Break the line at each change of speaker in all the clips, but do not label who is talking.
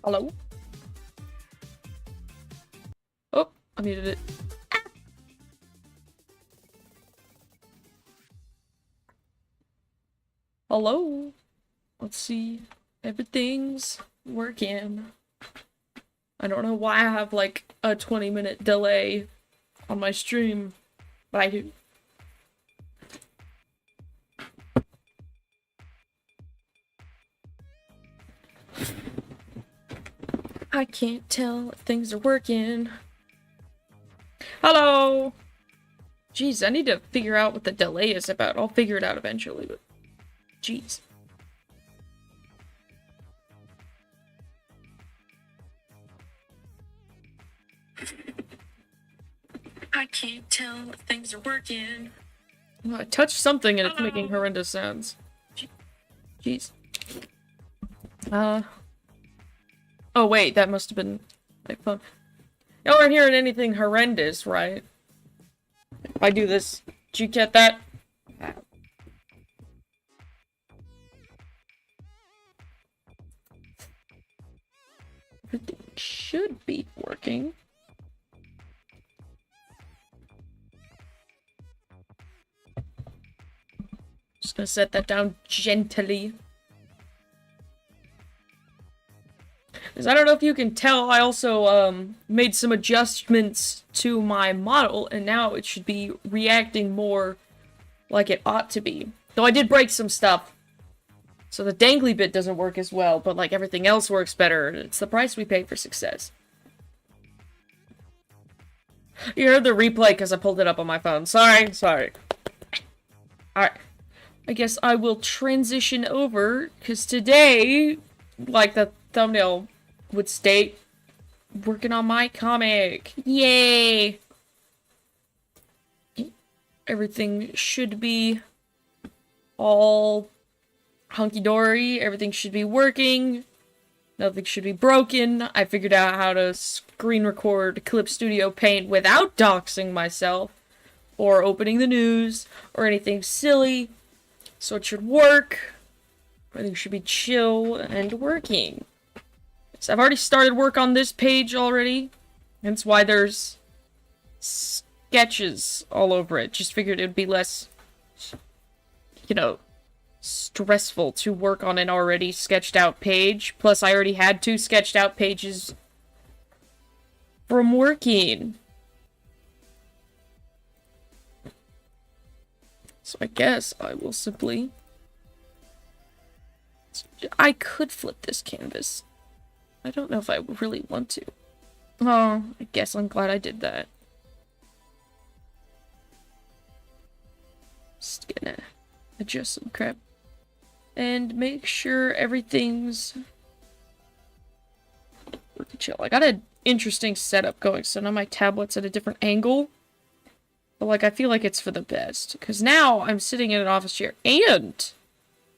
Hello? Oh, I muted it. Hello? Let's see. Everything's working. I don't know why I have like a 20-minute delay on my stream, but I do. I can't tell if things are working. Hello! Jeez, I need to figure out what the delay is about. I'll figure it out eventually, but... Jeez. I can't tell if things are working. Oh, I touched something and it's making horrendous sounds. Jeez. Oh wait, that must have been my phone. Y'all aren't hearing anything horrendous, right? If I do this, did you get that? Everything should be working. Just gonna set that down gently. Because I don't know if you can tell, I also made some adjustments to my model, and now it should be reacting more like it ought to be. Though I did break some stuff. So the dangly bit doesn't work as well, but like everything else works better, and it's the price we pay for success. You heard the replay because I pulled it up on my phone. Sorry. Alright. I guess I will transition over, because today, like the thumbnail would state, working on my comic. Yay! Everything should be all hunky-dory. Everything should be working. Nothing should be broken. I figured out how to screen record Clip Studio Paint without doxing myself, or opening the news, or anything silly. So it should work. Everything should be chill and working. So I've already started work on this page already. Hence why there's sketches all over it. Just figured it would be less, you know, stressful to work on an already sketched out page. Plus I already had 2 sketched out pages from working. So I guess I will simply... I could flip this canvas. I don't know if I really want to. Oh, I guess I'm glad I did that. Just gonna adjust some crap. And make sure everything's... working chill. I got an interesting setup going, so now my tablet's at a different angle. But, like, I feel like it's for the best. Because now I'm sitting in an office chair and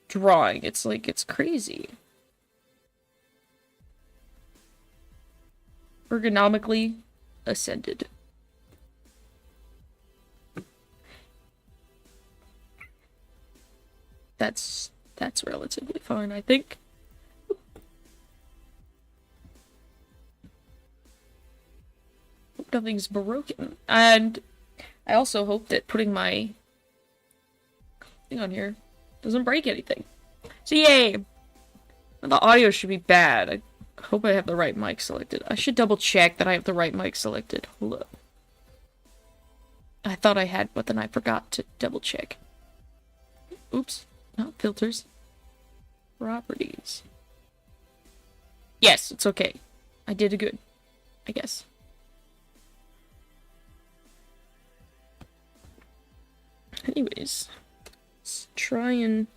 drawing. It's like, it's crazy. Ergonomically ascended. That's relatively fine, I think. Hope nothing's broken. And I also hope that putting my thing on here doesn't break anything. So yay! The audio should be bad. I hope I have the right mic selected. I should double check that I have the right mic selected. Hold up. I thought I had, but then I forgot to double check. Oops. Not filters. Properties. Yes, it's okay. I did a good, I guess. Anyways, let's try and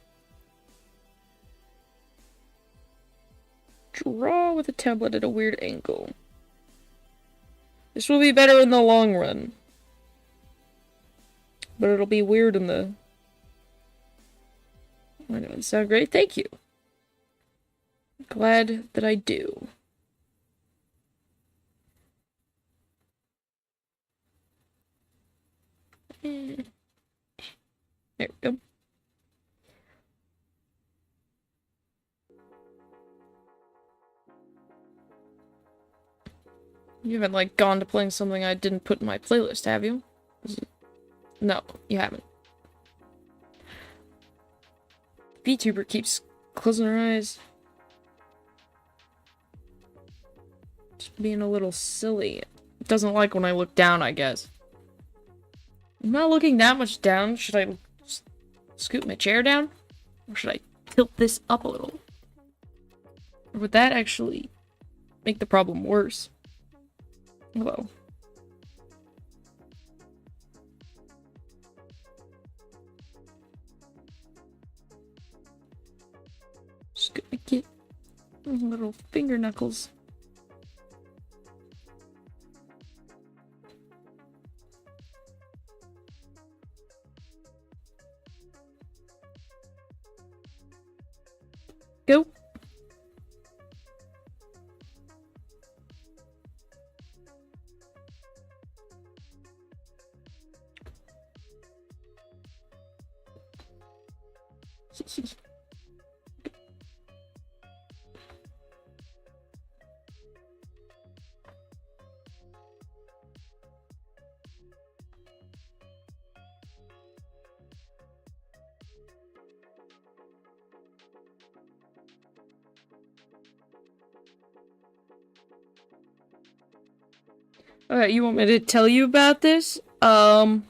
draw with a tablet at a weird angle. This will be better in the long run. But it'll be weird in the... I know it sound great. Thank you. Glad that I do. There we go. You haven't, like, gone to playing something I didn't put in my playlist, have you? No, you haven't. VTuber keeps closing her eyes. Just being a little silly. It doesn't like when I look down, I guess. I'm not looking that much down. Should I scoot my chair down? Or should I tilt this up a little? Or would that actually make the problem worse? Hello. Just gonna get little finger knuckles. Go. Alright, you want me to tell you about this? Well,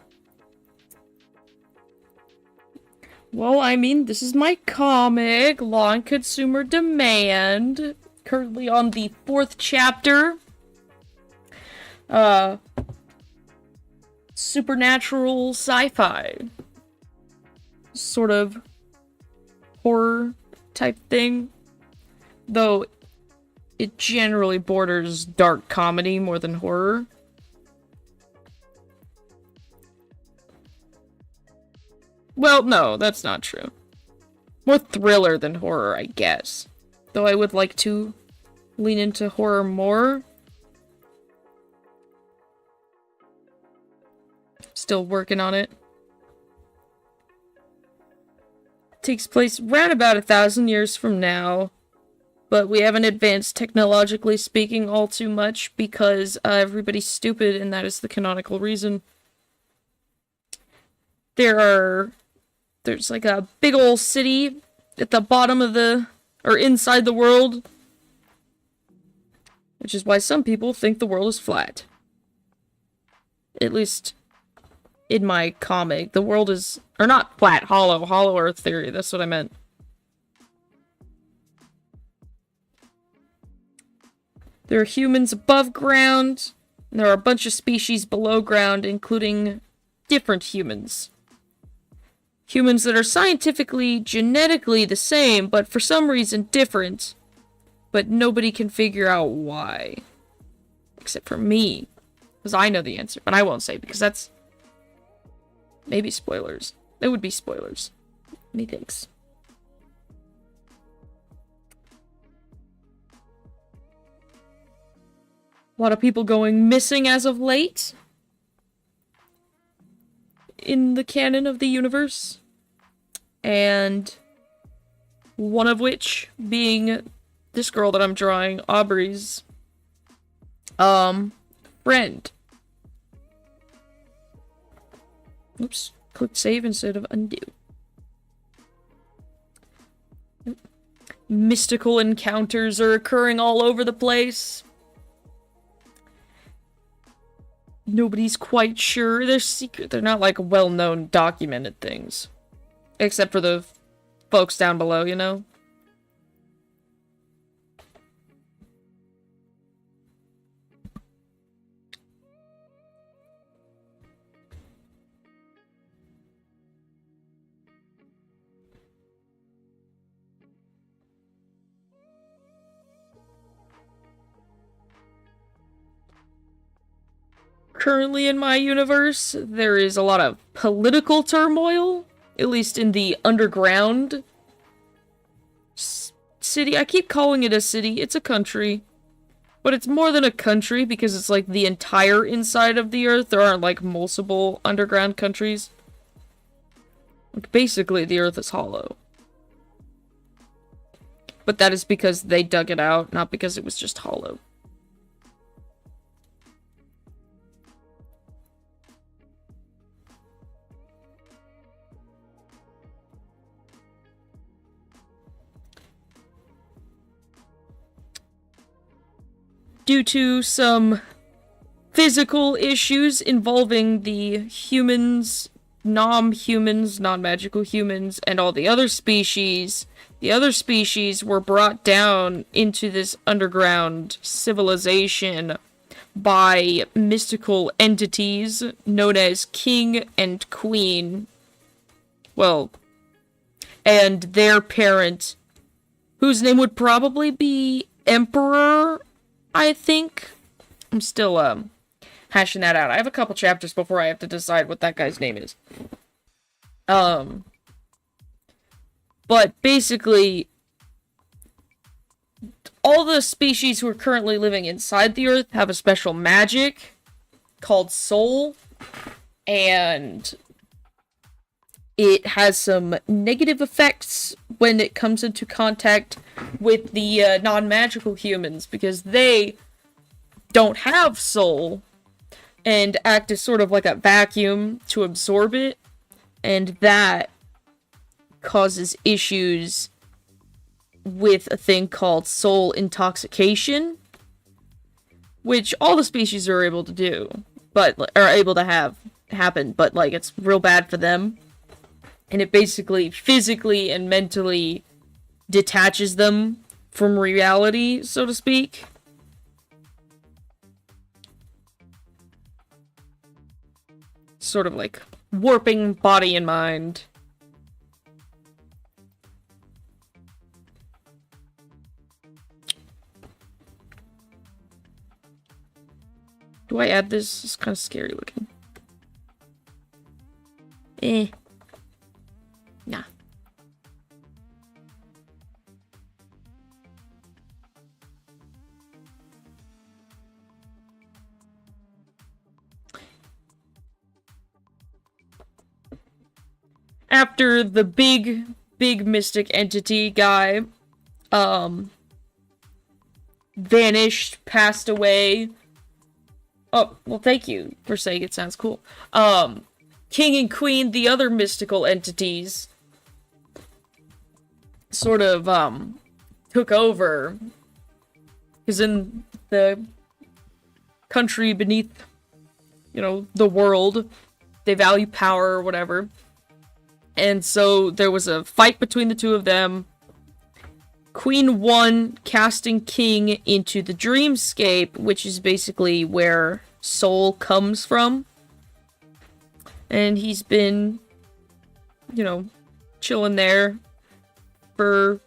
I mean, this is my comic, Law and Consumer Demand. Currently on the 4th chapter. Supernatural sci-fi. Sort of horror type thing. Though it generally borders dark comedy more than horror. Well, no, that's not true. More thriller than horror, I guess. Though I would like to lean into horror more. Still working on it. Takes place round about 1,000 years from now. But we haven't advanced technologically speaking all too much because everybody's stupid and that is the canonical reason. There's like a big old city at the bottom of or inside the world. Which is why some people think the world is flat. At least in my comic, the world is, or not flat, hollow earth theory, that's what I meant. There are humans above ground, and there are a bunch of species below ground, including different humans. Humans that are scientifically, genetically the same, but for some reason different. But nobody can figure out why. Except for me. Because I know the answer, but I won't say, because that's... maybe spoilers. It would be spoilers. Methinks. A lot of people going missing as of late. In the canon of the universe. And one of which being this girl that I'm drawing, Aubrey's friend. Oops, click save instead of undo. Mystical encounters are occurring all over the place. Nobody's quite sure. They're secret. They're not like well-known documented things. Except for the folks down below, you know? Currently in my universe, there is a lot of political turmoil, at least in the underground city. I keep calling it a city, it's a country. But it's more than a country because it's like the entire inside of the earth. There aren't like multiple underground countries. Like, basically, the earth is hollow. But that is because they dug it out, not because it was just hollow. due to some physical issues involving the humans, non-humans, non-magical humans, and all the other species were brought down into this underground civilization by mystical entities known as King and Queen. Well, and their parent, whose name would probably be Emperor, I think. I'm still, hashing that out. I have a couple chapters before I have to decide what that guy's name is. But basically, all the species who are currently living inside the Earth have a special magic called Soul, and it has some negative effects when it comes into contact with the non-magical humans, because they don't have soul and act as sort of like a vacuum to absorb it, and that causes issues with a thing called soul intoxication, which all the species are able to do, but are able to have happen, but like it's real bad for them, and it basically physically and mentally detaches them from reality, so to speak. Sort of like warping body and mind. Do I add this? It's kind of scary looking. Nah. After the big mystic entity guy, vanished, passed away. Oh, well, thank you for saying it sounds cool. King and Queen, the other mystical entities, sort of, took over. Because in the country beneath, you know, the world, they value power or whatever. And so there was a fight between the two of them. Queen won, casting King into the dreamscape, which is basically where soul comes from. And he's been, you know, chilling there for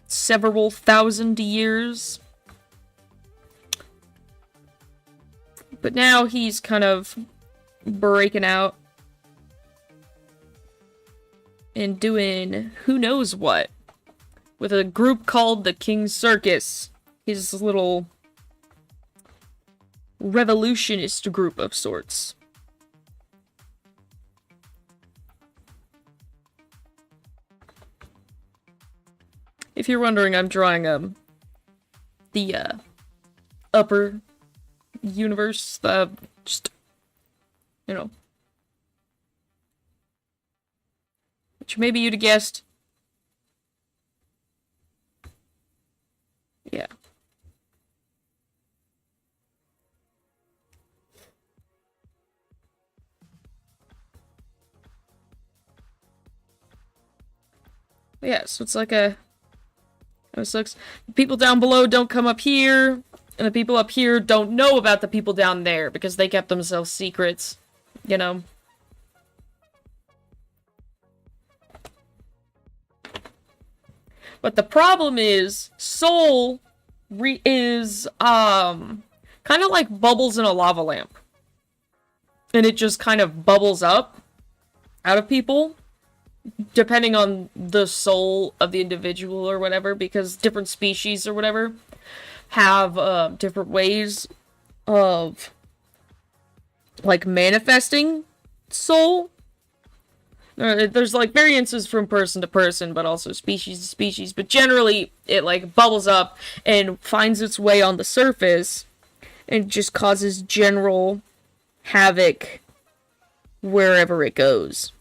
several thousand years. But now he's kind of breaking out and doing who knows what with a group called the King's Circus, his little revolutionist group of sorts. If you're wondering, I'm drawing the upper universe, just, you know, which maybe you'd have guessed. Yeah. Yeah, so it's like a... It sucks. The people down below don't come up here, and the people up here don't know about the people down there, because they kept themselves secrets, you know? But the problem is, soul is, kind of like bubbles in a lava lamp. And it just kind of bubbles up out of people, depending on the soul of the individual or whatever, because different species or whatever have, different ways of, like, manifesting soul. There's, like, variances from person to person, but also species to species. But generally, it, like, bubbles up and finds its way on the surface and just causes general havoc wherever it goes.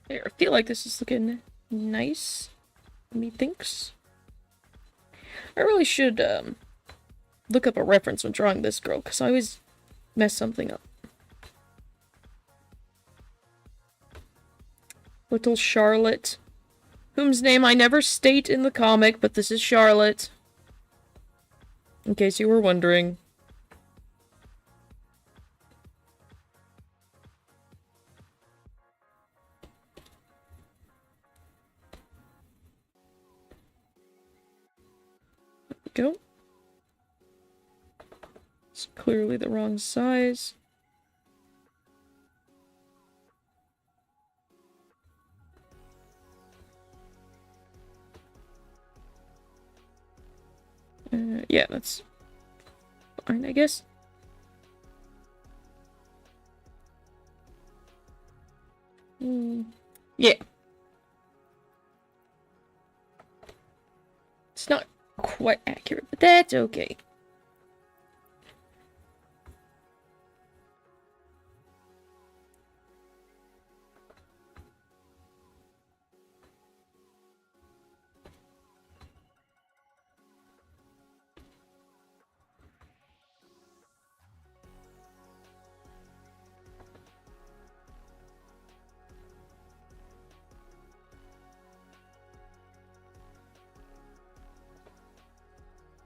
There, I feel like this is looking nice. Methinks. I really should, look up a reference when drawing this girl, because I always mess something up. Little Charlotte. Whom's name I never state in the comic, but this is Charlotte. In case you were wondering. There we go. It's clearly the wrong size. Yeah, that's fine, I guess. Yeah. It's not quite accurate, but that's okay.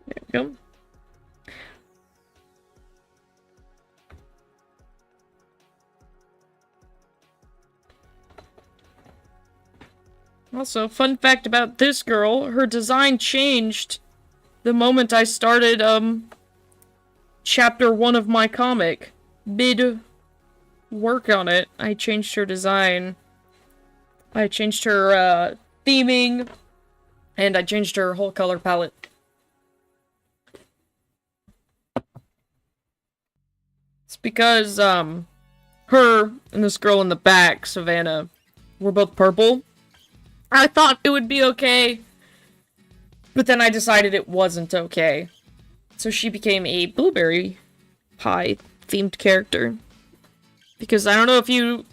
There we go. Also, fun fact about this girl, her design changed the moment I started, chapter 1 of my comic. Mid-work on it, I changed her design. I changed her, theming, and I changed her whole color palette. It's because, her and this girl in the back, Savannah, were both purple. I thought it would be okay, but then I decided it wasn't okay. So she became a blueberry pie themed character. Because I don't know if you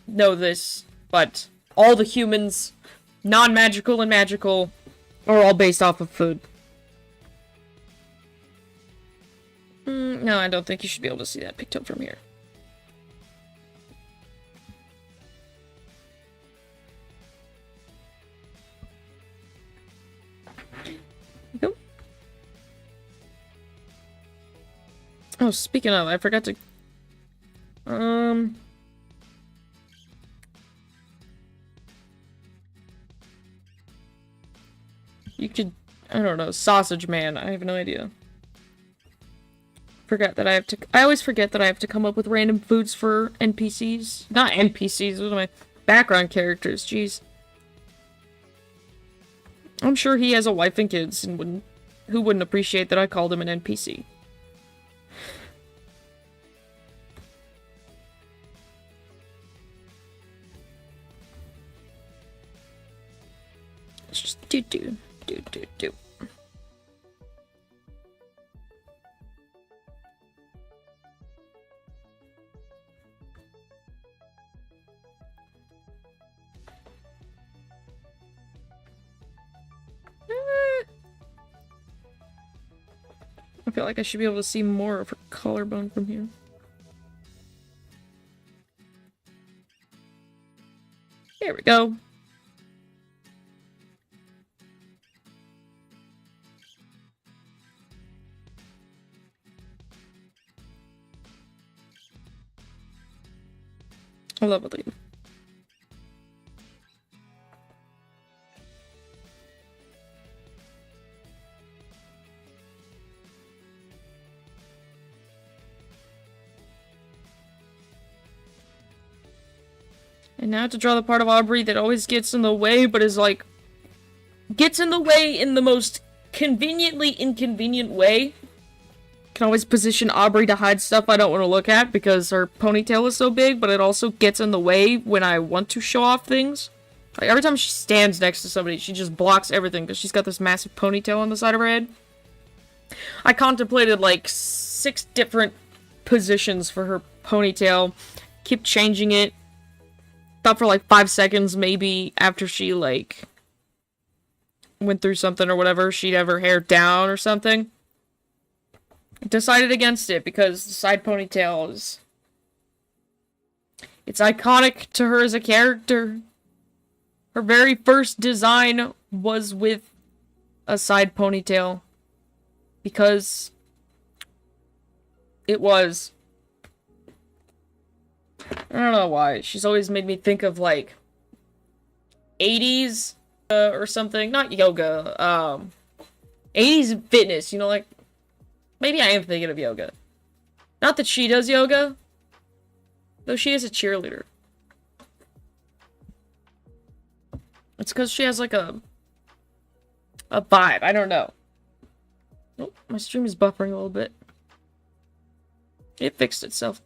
know this, but all the humans, non-magical and magical, are all based off of food. No, I don't think you should be able to see that pigtail from here. Go. Oh, speaking of, I forgot to... You could... I don't know, Sausage Man, I have no idea. I always forget that I have to come up with random foods for NPCs. Not NPCs, those are my background characters, jeez. I'm sure he has a wife and kids, and who wouldn't appreciate that I called him an NPC. Let's just do. I feel like I should be able to see more of her collarbone from here. There we go. Lovely. And now to draw the part of Aubrey that always gets in the way, but is like... gets in the way in the most conveniently inconvenient way. Can always position Aubrey to hide stuff I don't want to look at because her ponytail is so big, but it also gets in the way when I want to show off things. Like, every time she stands next to somebody, she just blocks everything because she's got this massive ponytail on the side of her head. I contemplated, like, 6 different positions for her ponytail. Keep changing it. thought for like 5 seconds maybe after she like went through something or whatever, she'd have her hair down or something. Decided against it because the side ponytail is... It's iconic to her as a character. Her very first design was with a side ponytail. Because it was. I don't know why. She's always made me think of like 80s or something. Not yoga. 80s fitness, you know, like maybe I am thinking of yoga. Not that she does yoga, though she is a cheerleader. It's because she has like a vibe. I don't know. Oh, my stream is buffering a little bit. It fixed itself.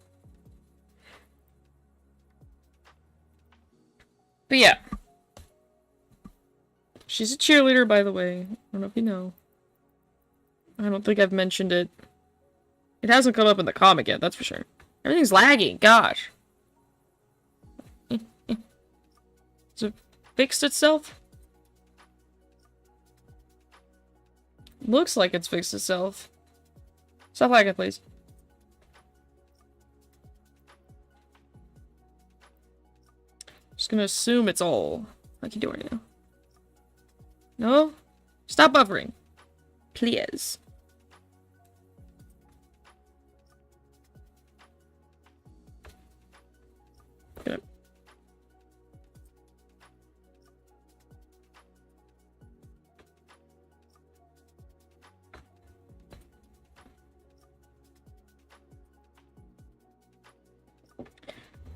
But yeah. She's a cheerleader, by the way. I don't know if you know. I don't think I've mentioned it. It hasn't come up in the comic yet, that's for sure. Everything's lagging, gosh. Has it fixed itself? Looks like it's fixed itself. Stop lagging, please. Just gonna assume it's all hunky-dory now. No? Stop buffering. Please. Good.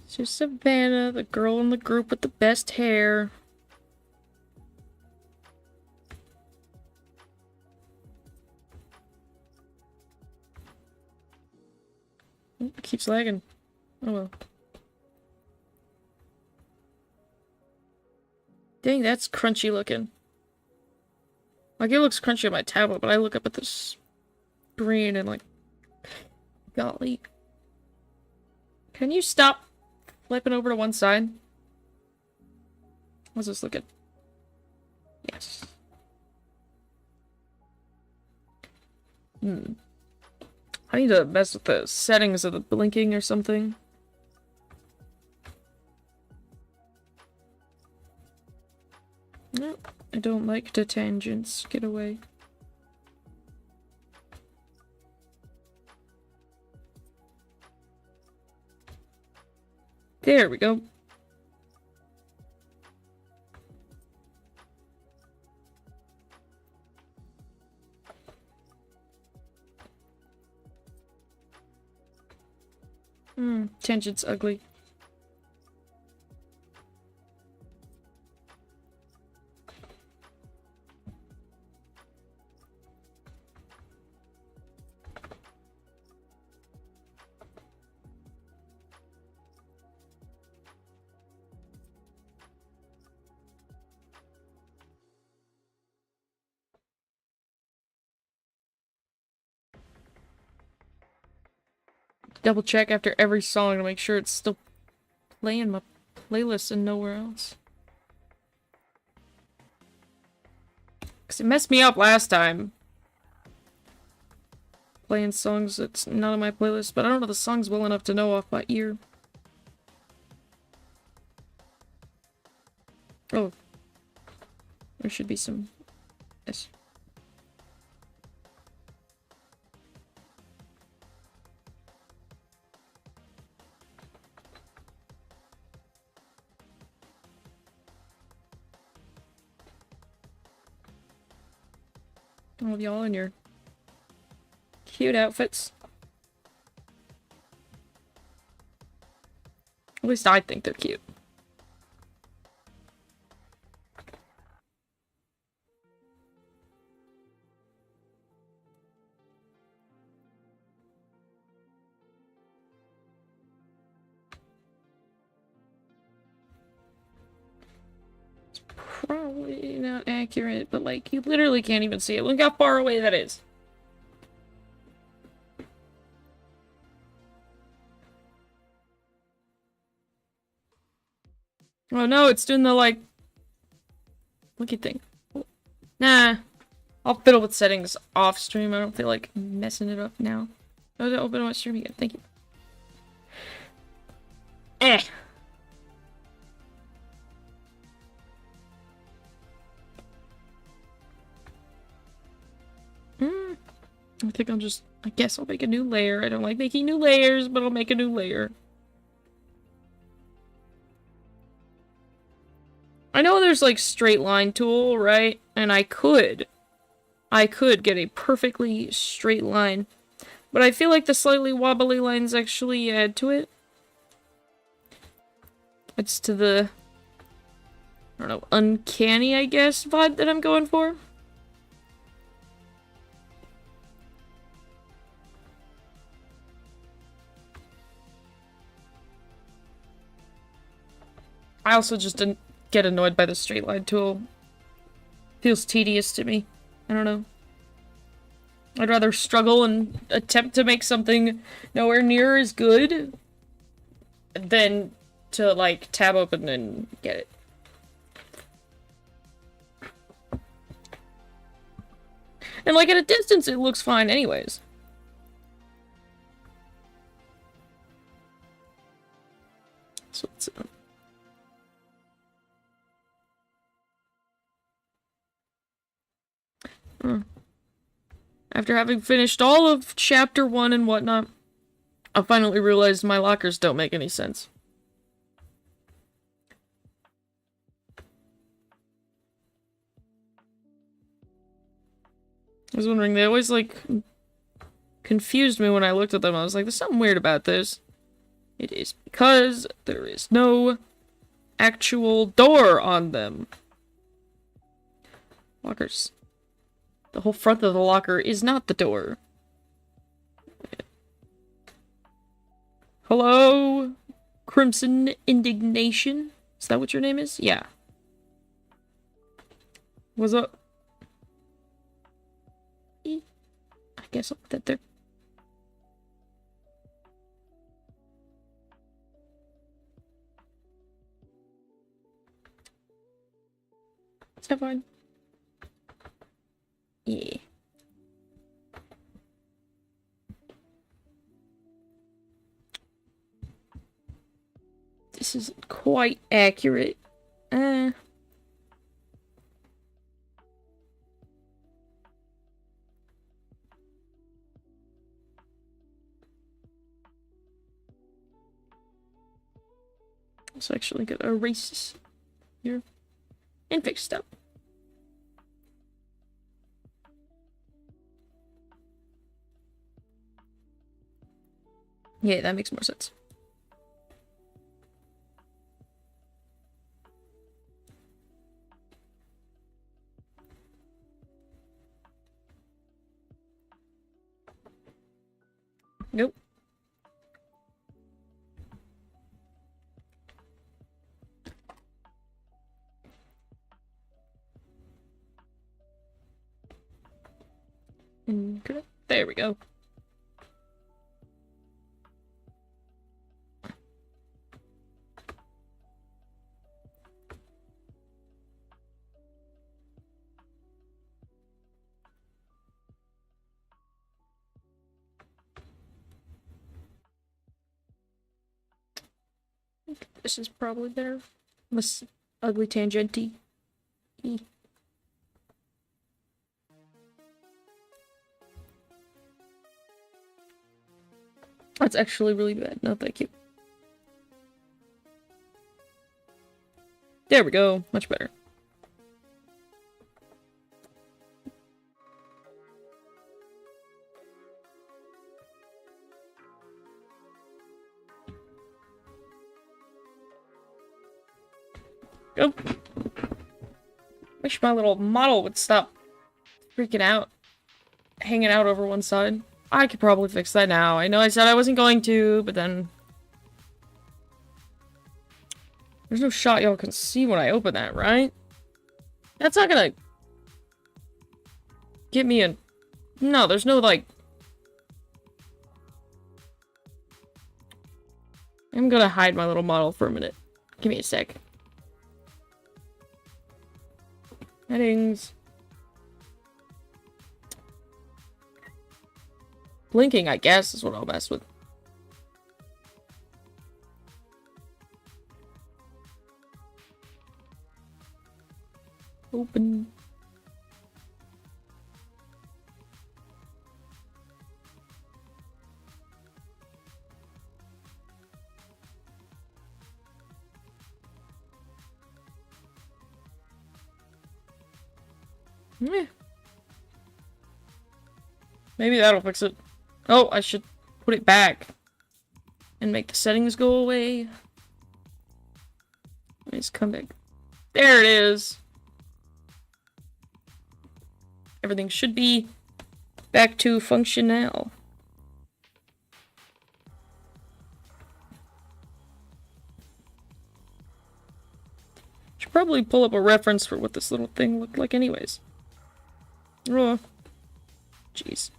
So Savannah, the girl in the group with the best hair. Oh, it keeps lagging. Oh well. Dang, that's crunchy looking. Like, it looks crunchy on my tablet, but I look up at this screen and like... Golly. Can you stop flipping over to one side? How's this looking? Yes. I need to mess with the settings of the blinking or something. No, I don't like the tangents. Get away. There we go. Tangent's ugly. Double check after every song to make sure it's still playing my playlist and nowhere else. Because it messed me up last time. Playing songs that's not on my playlist, but I don't know the songs well enough to know off by ear. Oh. There should be some... Yes. All of y'all in your cute outfits. At least I think they're cute. Probably not accurate, but like, you literally can't even see it. Look how far away that is. Oh no, it's doing the, like, looky thing. Nah. I'll fiddle with settings off stream. I don't feel like messing it up now. Oh, open my stream again. Thank you. Eh. I think I guess I'll make a new layer. I don't like making new layers, but I'll make a new layer. I know there's, like, straight line tool, right? And I could get a perfectly straight line. But I feel like the slightly wobbly lines actually add to it. It's to the, I don't know, uncanny, I guess, vibe that I'm going for. I also just didn't get annoyed by the straight line tool. Feels tedious to me. I don't know. I'd rather struggle and attempt to make something nowhere near as good than to, like, tab open and get it. And, like, at a distance, it looks fine anyways. So let's... After having finished all of Chapter 1 and whatnot, I finally realized my lockers don't make any sense. I was wondering, they always, like, confused me when I looked at them. I was like, there's something weird about this. It is because there is no actual door on them. Lockers. The whole front of the locker is not the door. Hello? Crimson Indignation? Is that what your name is? Yeah. What's up? I guess I'll put that there. Is that fine? Yeah. This isn't quite accurate. So actually gonna erase this here and fix stuff. Yeah, that makes more sense. Nope. There we go. This is probably better. Less ugly tangenty. That's actually really bad. No, thank you. There we go. Much better. Go. Wish my little model would stop freaking out. Hanging out over one side. I could probably fix that now. I know I said I wasn't going to, but then... There's no shot y'all can see when I open that, right? That's not gonna... get me in... No, there's no, like... I'm gonna hide my little model for a minute. Give me a sec. Settings. Blinking, I guess, is what I'll mess with. Open. Meh. Maybe that'll fix it. Oh, I should put it back and make the settings go away. Let me just come back. There it is. Everything should be back to function now. Should probably pull up a reference for what this little thing looked like anyways. Oh, jeez.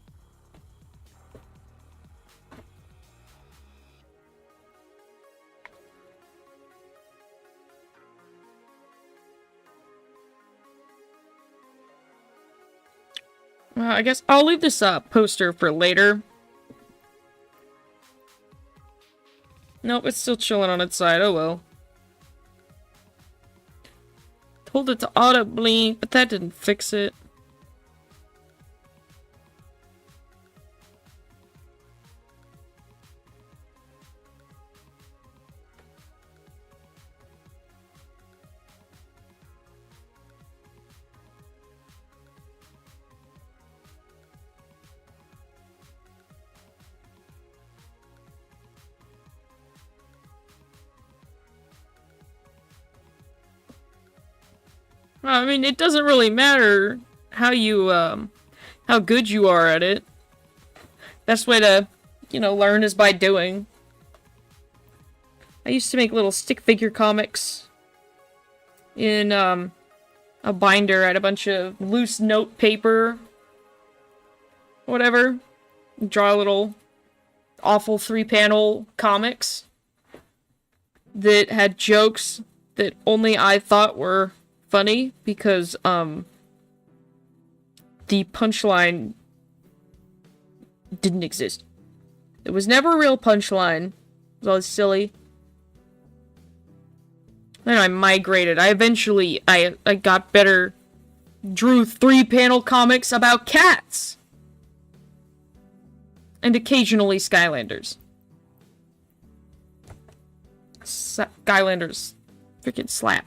I guess I'll leave this poster for later. Nope, it's still chilling on its side. Oh well. Told it to auto blink, but that didn't fix it. I mean, it doesn't really matter how you, how good you are at it. Best way to, you know, learn is by doing. I used to make little stick figure comics in, a binder. I had a bunch of loose note paper. Whatever. Draw little awful 3-panel comics that had jokes that only I thought were funny because the punchline didn't exist. It was never a real punchline. It was always silly. Then I migrated. I eventually got better. Drew 3-panel comics about cats. And occasionally Skylanders. Skylanders freaking slap.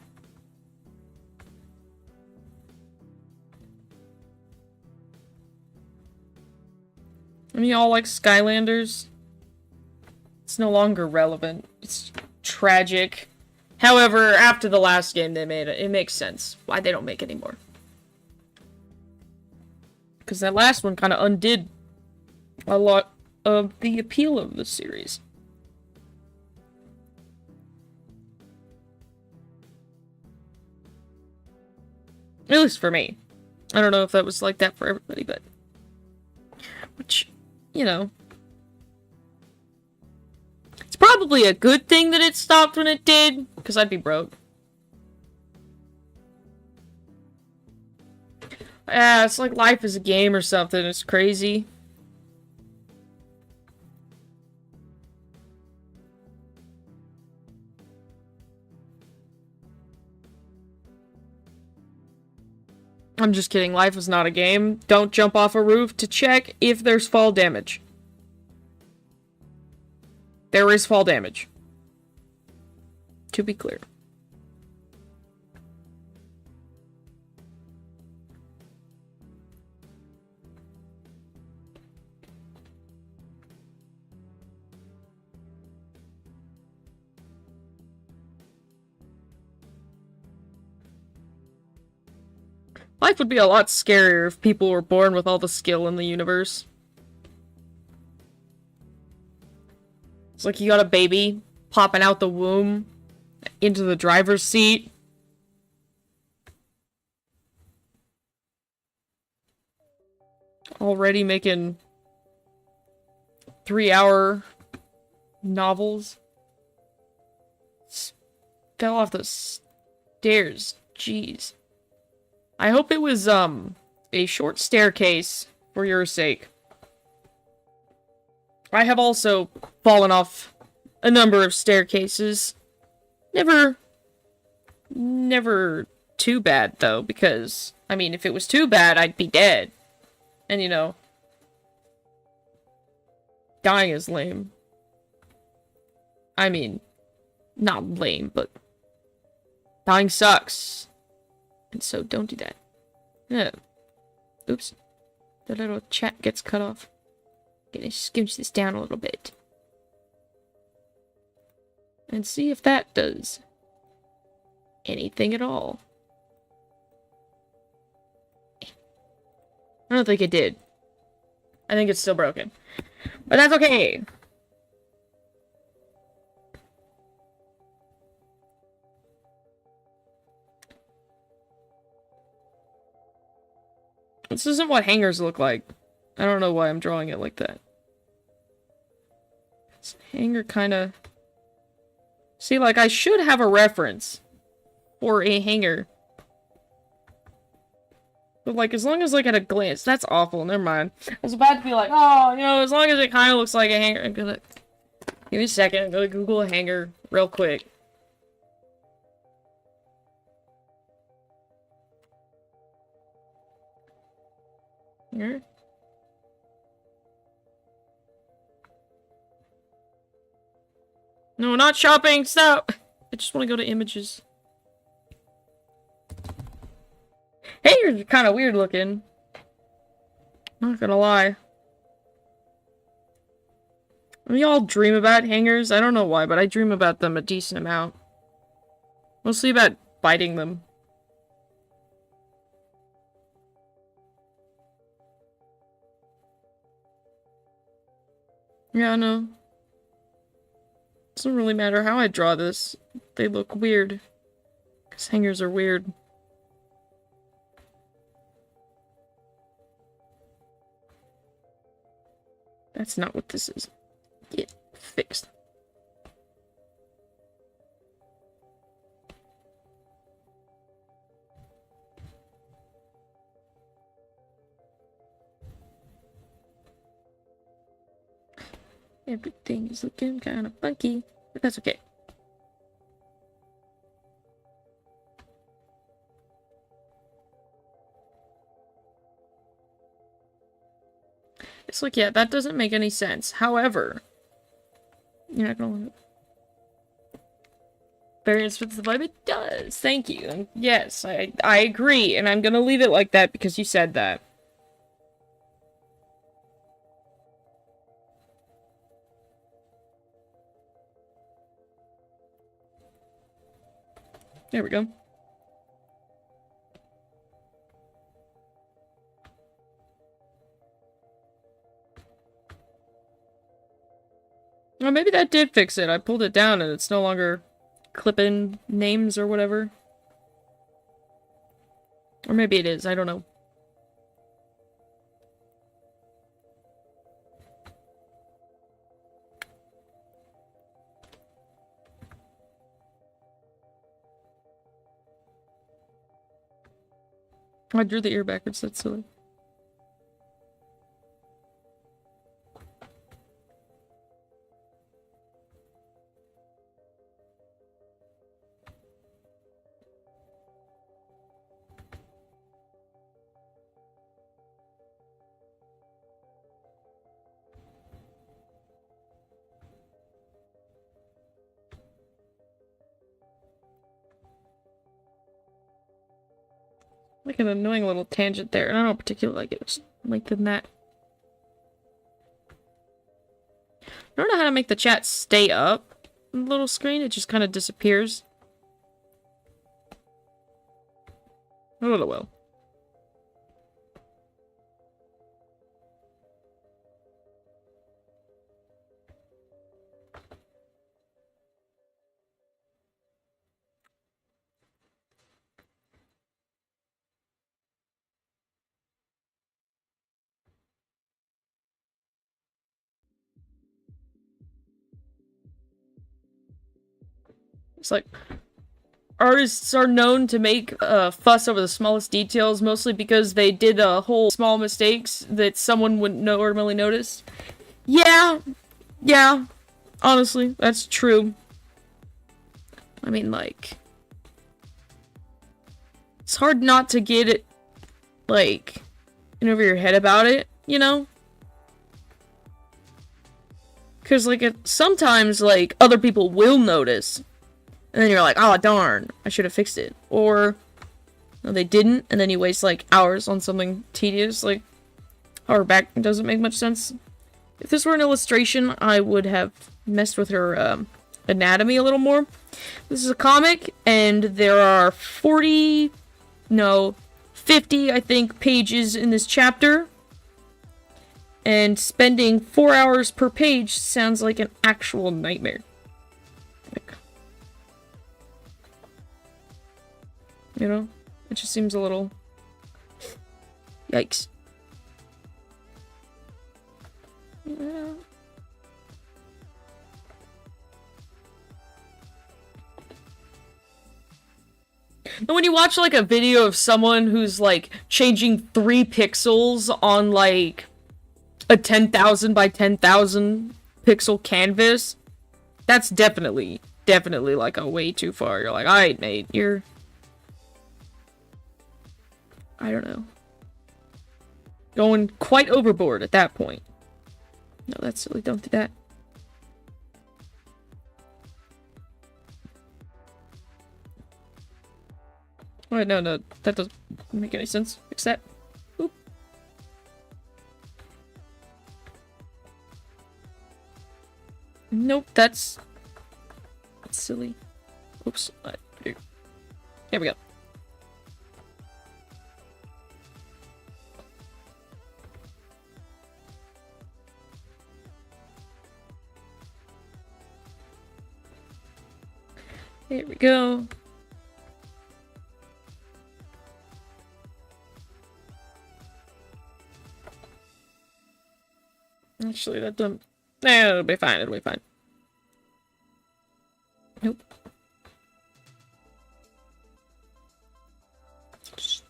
I mean, y'all like Skylanders? It's no longer relevant. It's tragic. However, after the last game they made, it makes sense why they don't make it anymore. Because that last one kind of undid a lot of the appeal of the series. At least for me. I don't know if that was like that for everybody, but... Which, you know... It's probably a good thing that it stopped when it did, because I'd be broke. Yeah, it's like life is a game or something. It's crazy. I'm just kidding. Life is not a game. Don't jump off a roof to check if there's fall damage. There is fall damage. To be clear. Life would be a lot scarier if people were born with all the skill in the universe. It's like you got a baby popping out the womb into the driver's seat. Already making 3-hour novels. Fell off the stairs. Jeez. I hope it was, a short staircase for your sake. I have also fallen off a number of staircases. Never too bad, though, because, I mean, if it was too bad, I'd be dead. And, you know, dying is lame. I mean, not lame, but dying sucks. And so don't do that. Yeah. Oops. The little chat gets cut off. Gonna skimp this down a little bit. And see if that does anything at all. I don't think it did. I think it's still broken. But that's okay. This isn't what hangers look like. I don't know why I'm drawing it like that. This hanger kinda... See, like, I should have a reference for a hanger. But, like, as long as, like, at a glance, that's awful, never mind. I was about to be like, oh, you know, as long as it kind of looks like a hanger, I'm gonna... Give me a second, I'm gonna Google a hanger real quick. Here. No, not shopping, stop! I just want to go to images. Hangers are kind of weird looking. Not gonna lie. We all dream about hangers. I don't know why, but I dream about them a decent amount. Mostly about biting them. Yeah, no. Doesn't really matter how I draw this. They look weird. Because hangers are weird. That's not what this is. Get fixed. Everything is looking kind of funky, but that's okay. It's like, yeah, that doesn't make any sense. However, you're not gonna... Variance fits the vibe? It does. Thank you. And yes, I agree, and I'm gonna leave it like that because you said that. There we go. Well, maybe that did fix it. I pulled it down and it's no longer clipping names or whatever. Or maybe it is. I don't know. I drew the ear backwards. That's silly. Like an annoying little tangent there, and I don't particularly like it. It's lengthen that. I don't know how to make the chat stay up on the little screen. It just kind of disappears. I don't know well. It's like, artists are known to make a fuss over the smallest details, mostly because they did a whole small mistakes that someone wouldn't normally notice. Yeah, yeah, honestly, that's true. I mean, like, it's hard not to get it, like, in over your head about it, you know? Because, like, sometimes, like, other people will notice. And then you're like, oh, darn, I should have fixed it. Or, no, they didn't, and then you waste, like, hours on something tedious, like, her back doesn't make much sense. If this were an illustration, I would have messed with her, anatomy a little more. This is a comic, and there are 50, I think, pages in this chapter. And spending 4 hours per page sounds like an actual nightmare. Like, you know? It just seems a little... Yikes. Yeah. And when you watch, like, a video of someone who's, like, changing 3 pixels on, like, a 10,000 by 10,000 pixel canvas, that's definitely, like, a way too far. You're like, alright, mate, you're... I don't know. Going quite overboard at that point. No, that's silly, don't do that. Wait, no, that doesn't make any sense. Fix that. Oop. Nope, that's silly. Oops. Here we go. Here we go. Actually, that don't... it'll be fine, it'll be fine. Nope. Just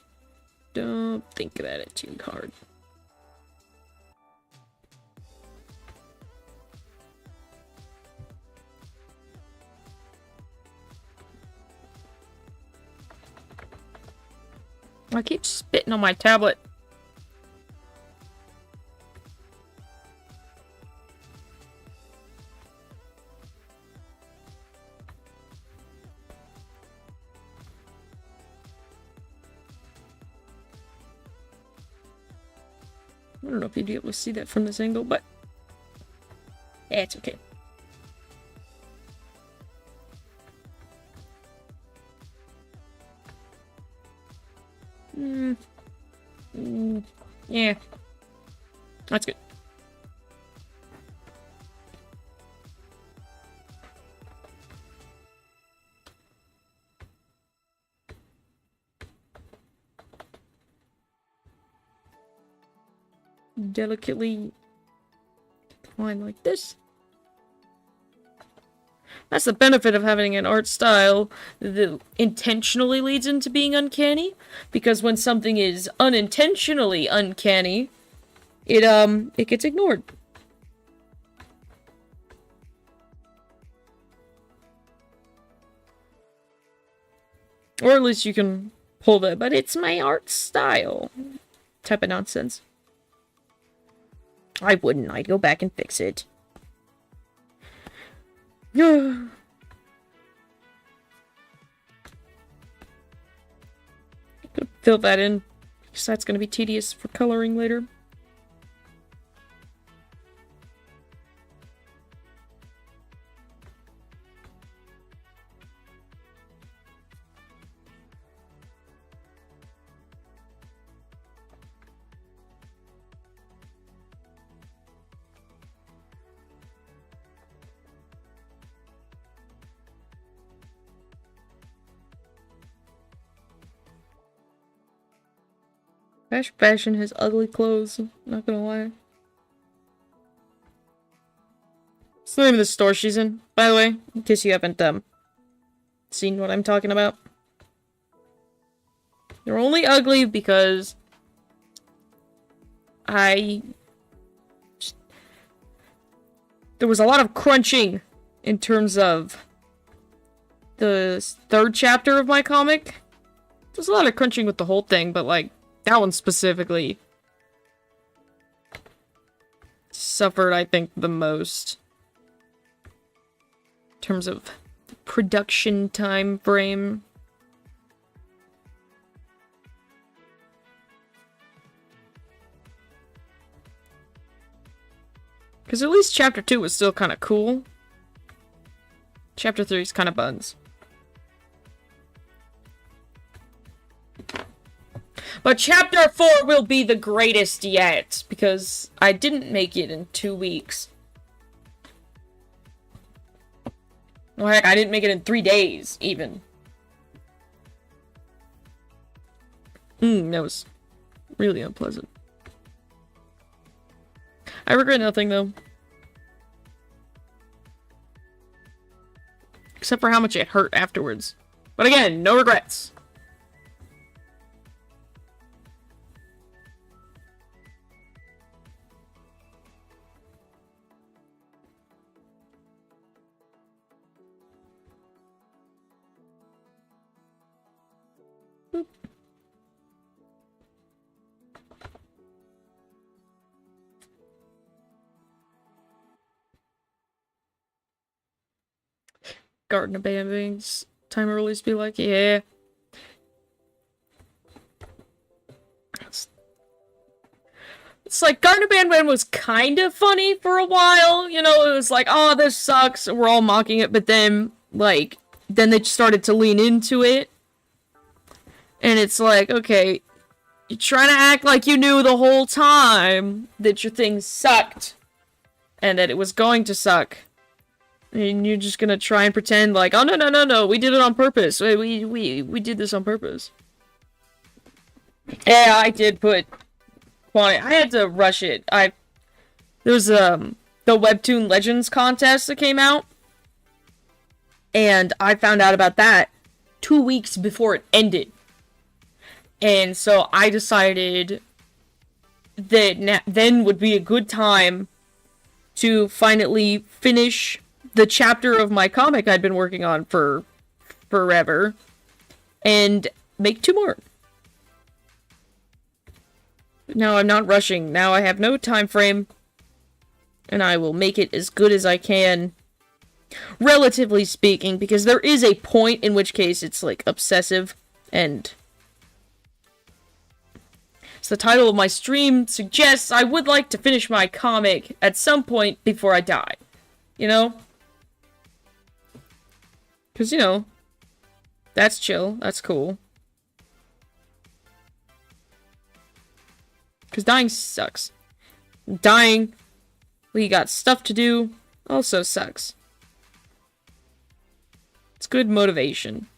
don't think about it too hard. I keep spitting on my tablet. I don't know if you'd be able to see that from this angle, but yeah, it's okay. Yeah. That's good. Delicately line like this. That's the benefit of having an art style that intentionally leads into being uncanny, because when something is unintentionally uncanny, it gets ignored. Or at least you can pull the, but it's my art style type of nonsense. I wouldn't. I'd go back and fix it. Fill that in, because that's going to be tedious for coloring later. Fashion has ugly clothes, not gonna lie. It's the name of the store she's in, by the way, in case you haven't, seen what I'm talking about. They're only ugly because there was a lot of crunching in terms of the third chapter of my comic. There's a lot of crunching with the whole thing, but like that one specifically suffered, I think, the most in terms of production time frame. Because at least chapter 2 was still kind of cool. Chapter 3 is kind of buns. But chapter 4 will be the greatest yet, because I didn't make it in 2 weeks. No, heck, I didn't make it in 3 days, even. That was really unpleasant. I regret nothing, though. Except for how much it hurt afterwards. But again, no regrets. Boop. Garden Abandonings. Time of release be like, yeah. It's like, Garden Abandonment was kind of funny for a while. You know, it was like, oh, this sucks. We're all mocking it. But then, like, then they started to lean into it. And it's like, okay, you're trying to act like you knew the whole time that your thing sucked. And that it was going to suck. And you're just gonna try and pretend like, oh, no, we did it on purpose. We did this on purpose. Yeah, I did put quantity. I had to rush it. There was, the Webtoon Legends contest that came out. And I found out about that 2 weeks before it ended. And so I decided that then would be a good time to finally finish the chapter of my comic I'd been working on for forever, and make 2 more. Now I'm not rushing. Now I have no time frame, and I will make it as good as I can, relatively speaking, because there is a point in which case it's like obsessive, and as the title of my stream suggests, I would like to finish my comic at some point before I die. You know? Because, you know, that's chill. That's cool. Because dying sucks. Dying, when you got stuff to do, also sucks. It's good motivation.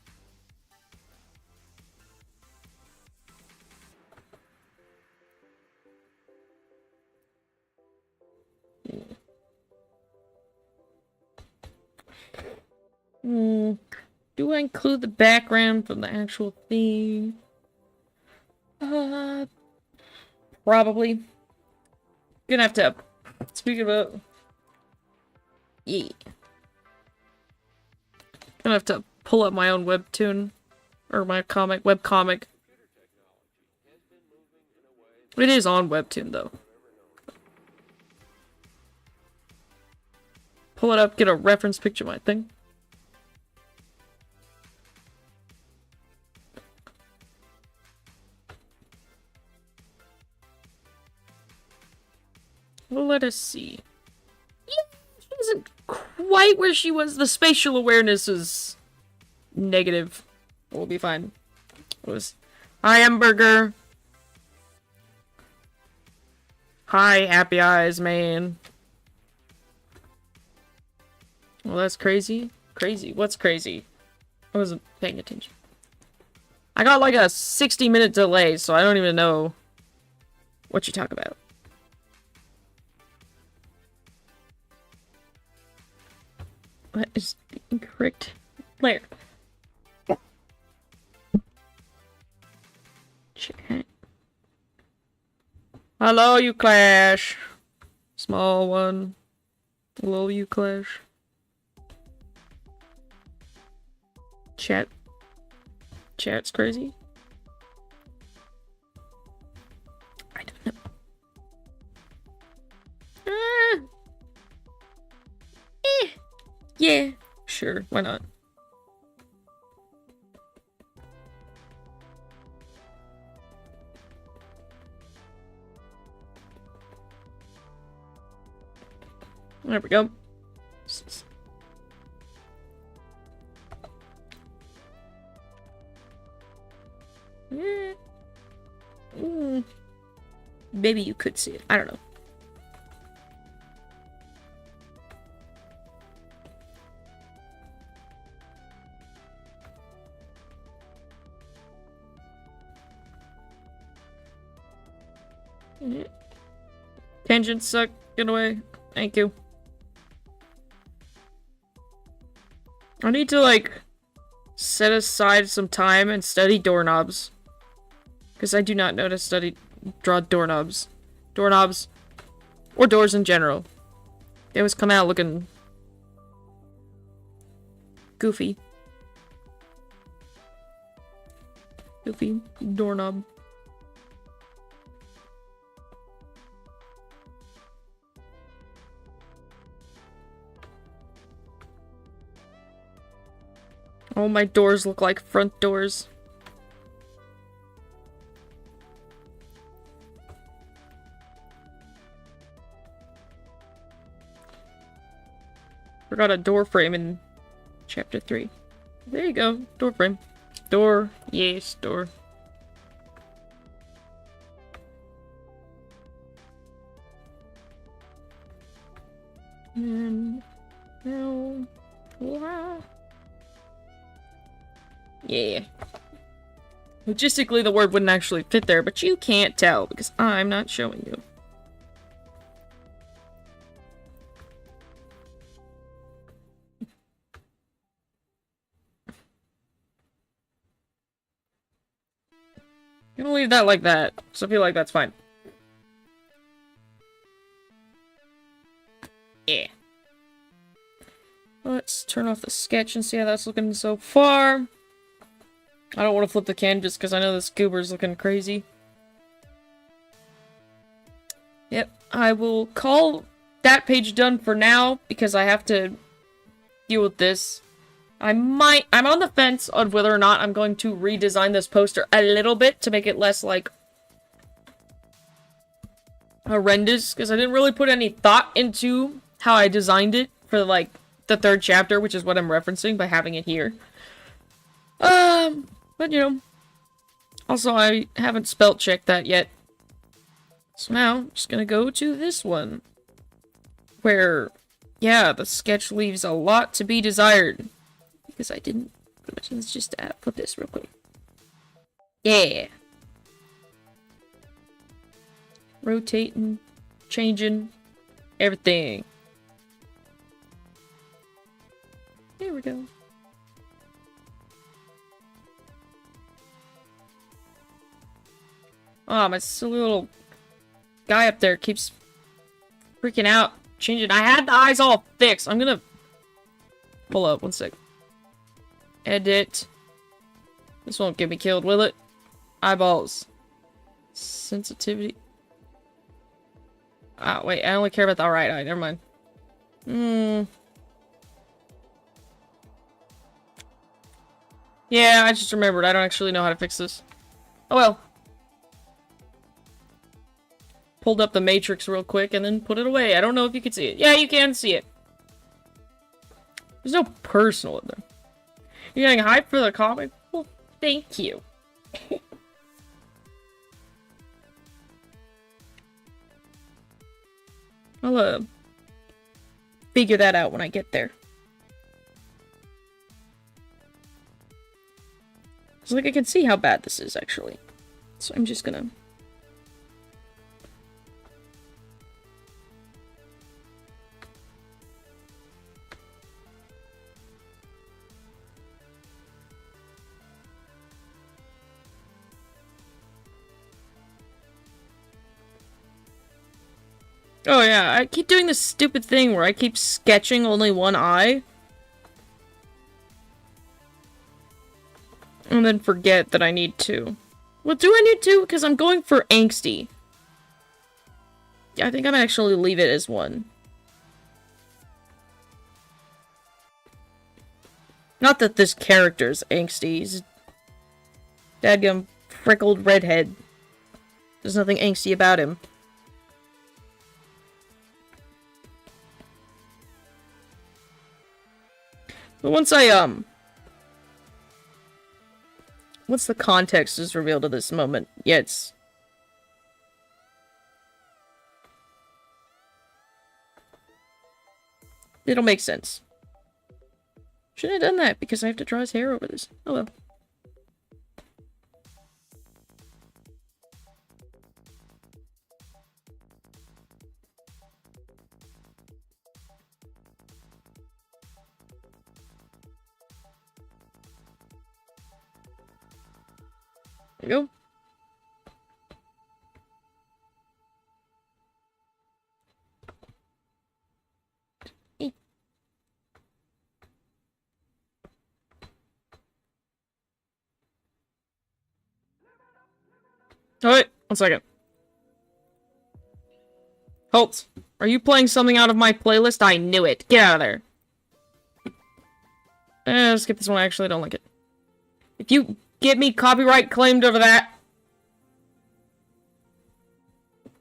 Do I include the background from the actual theme? Probably. Gonna have to, speak about, yeah. Gonna have to pull up my own webtoon, or my comic, webcomic. It is on Webtoon, though. Pull it up, get a reference picture of my thing. Well, let us see. Yeah, she isn't quite where she was. The spatial awareness is negative. We'll be fine. It was, hi, hamburger. Hi, happy eyes, man. Well, that's crazy. Crazy. What's crazy? I wasn't paying attention. I got like a 60-minute delay, so I don't even know what you talk about. What is the incorrect player? Chat. Hello, you Clash. Small one. Hello, you Clash. Chat. Chat's crazy. I don't know. Yeah, sure, why not? There we go. Maybe you could see it. I don't know. Tangents suck. Get away. Thank you. I need to, like, set aside some time and study doorknobs. Because I do not know how to draw doorknobs. Doorknobs. Or doors in general. They always come out looking goofy. Goofy doorknob. All my doors look like front doors. Forgot a door frame in chapter 3. There you go, door frame. Door, yes, door. And now, yeah. Logistically, the word wouldn't actually fit there, but you can't tell because I'm not showing you. I'm gonna leave that like that, so I feel like that's fine. Yeah. Let's turn off the sketch and see how that's looking so far. I don't want to flip the can just because I know this goober's looking crazy. Yep, I will call that page done for now because I have to deal with this. I'm on the fence on whether or not I'm going to redesign this poster a little bit to make it less, like, horrendous, because I didn't really put any thought into how I designed it for, like, the 3rd chapter, which is what I'm referencing by having it here. But, you know, also I haven't spell checked that yet. So now, I'm just gonna go to this one, where, yeah, the sketch leaves a lot to be desired. Because I didn't. Let's just put this real quick. Yeah. Rotating, changing, everything. There we go. Oh, my silly little guy up there keeps freaking out, changing. I had the eyes all fixed. I'm gonna pull up 1 sec. Edit. This won't get me killed, will it? Eyeballs. Sensitivity. Ah, wait, I only care about the right eye. Never mind. Yeah, I just remembered. I don't actually know how to fix this. Oh well. Pulled up the matrix real quick and then put it away. I don't know if you can see it. Yeah, you can see it. There's no personal in there. You're getting hyped for the comic? Well, thank you. I'll, figure that out when I get there. It's like I can see how bad this is, actually. So I'm just gonna... Oh yeah, I keep doing this stupid thing where I keep sketching only one eye. And then forget that I need two. Well, do I need two? Because I'm going for angsty. Yeah, I think I'm actually leave it as one. Not that this character's angsty. He's a dadgum freckled redhead. There's nothing angsty about him. But once the context is revealed of this moment, yeah, it'll make sense. Shouldn't have done that because I have to draw his hair over this. Oh well. There you go. Alright, 1 second. Halt. Are you playing something out of my playlist? I knew it. Get out of there. Skip this one. I actually don't like it. If you get me copyright claimed over that,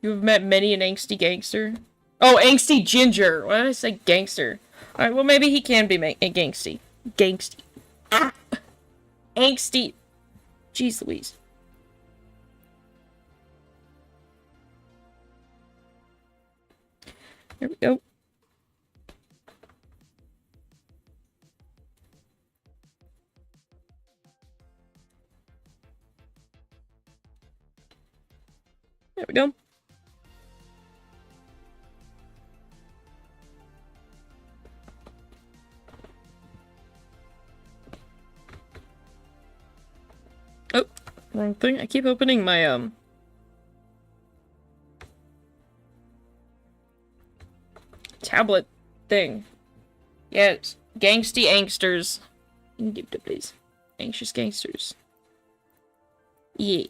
you have met many an angsty gangster. Oh, angsty ginger. Why did I say gangster? Alright, well maybe he can be a gangsty. Gangsty. Ah! Angsty. Jeez Louise. There we go. There we go. Oh, wrong thing. I keep opening my, tablet thing. Yeah, it's gangsty angsters. Please. Anxious gangsters. Yeah.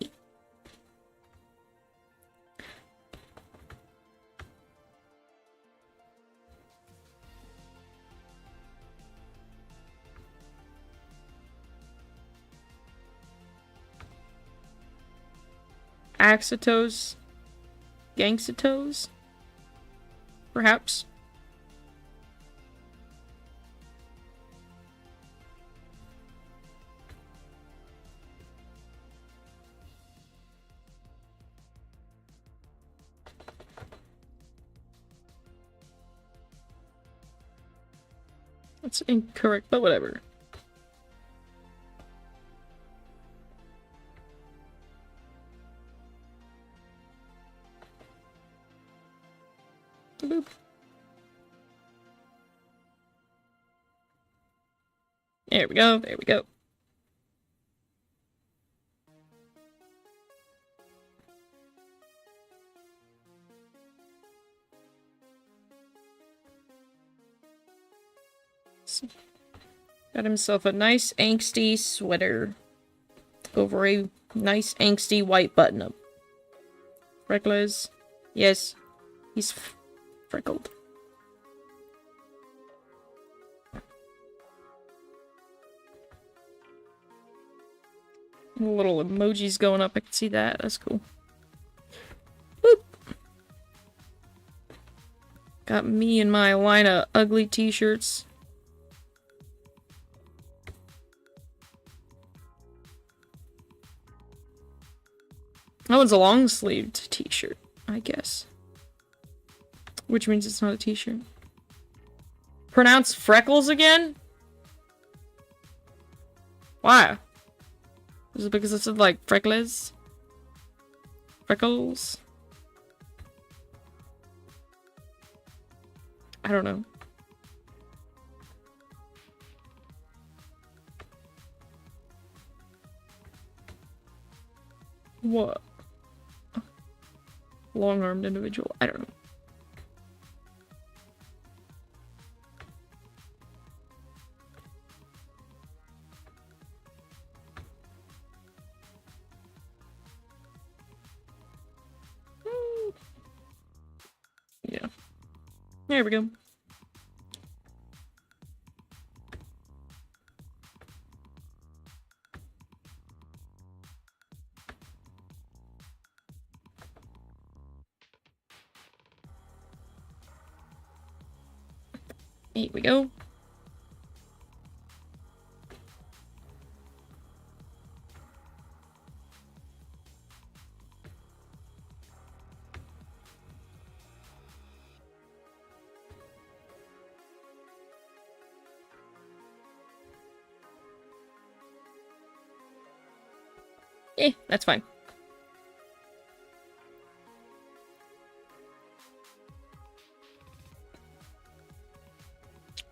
Axitos? Gangsitos? Perhaps? That's incorrect, but whatever. Boop. There we go, there we go. Got himself a nice angsty sweater over a nice angsty white button-up. Freckles. Yes, he's freckled. Little emojis going up, I can see that. That's cool. Boop. Got me and my line of ugly t-shirts. That one's a long-sleeved t-shirt, I guess. Which means it's not a t-shirt. Pronounce freckles again? Why? Is it because it said, like, freckles? Freckles? I don't know. What? Long-armed individual? I don't know. There we go. Here we go. That's fine.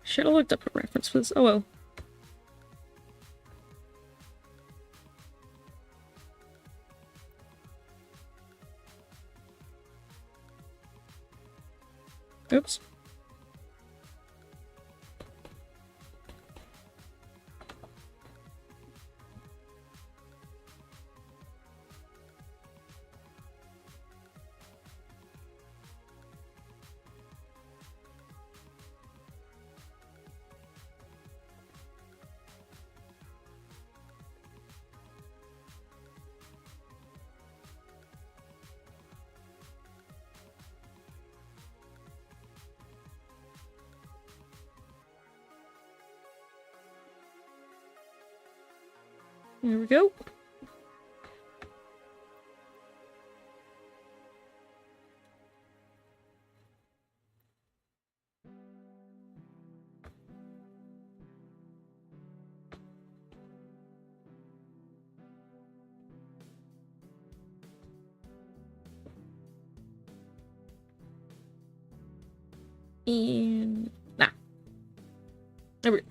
Should have looked up a reference for this. Oh well. Oops. There we go. And nah. There we go.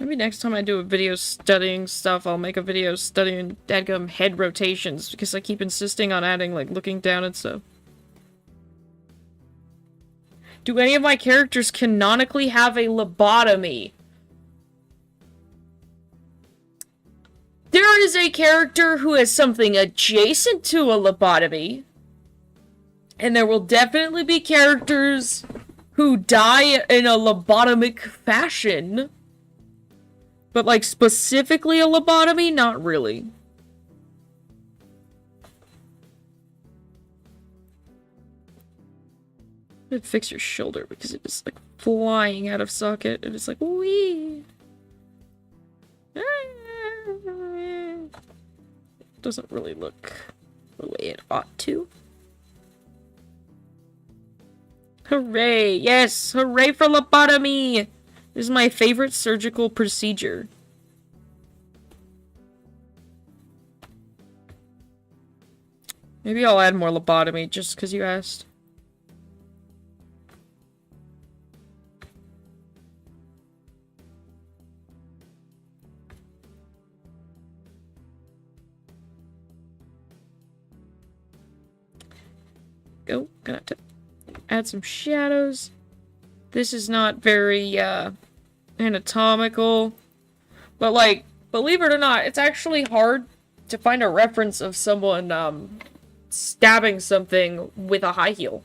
Maybe next time I do a video studying stuff, I'll make a video studying dadgum head rotations, because I keep insisting on adding, like, looking down and stuff. Do any of my characters canonically have a lobotomy? There is a character who has something adjacent to a lobotomy. And there will definitely be characters who die in a lobotomic fashion. But, like, specifically a lobotomy? Not really. I'd fix your shoulder because it is, like, flying out of socket. It is like, wee. Doesn't really look the way it ought to. Hooray! Yes! Hooray for lobotomy! This is my favorite surgical procedure. Maybe I'll add more lobotomy just because you asked. Go. Gonna have to add some shadows. This is not very, anatomical. But, like, believe it or not, it's actually hard to find a reference of someone, stabbing something with a high heel.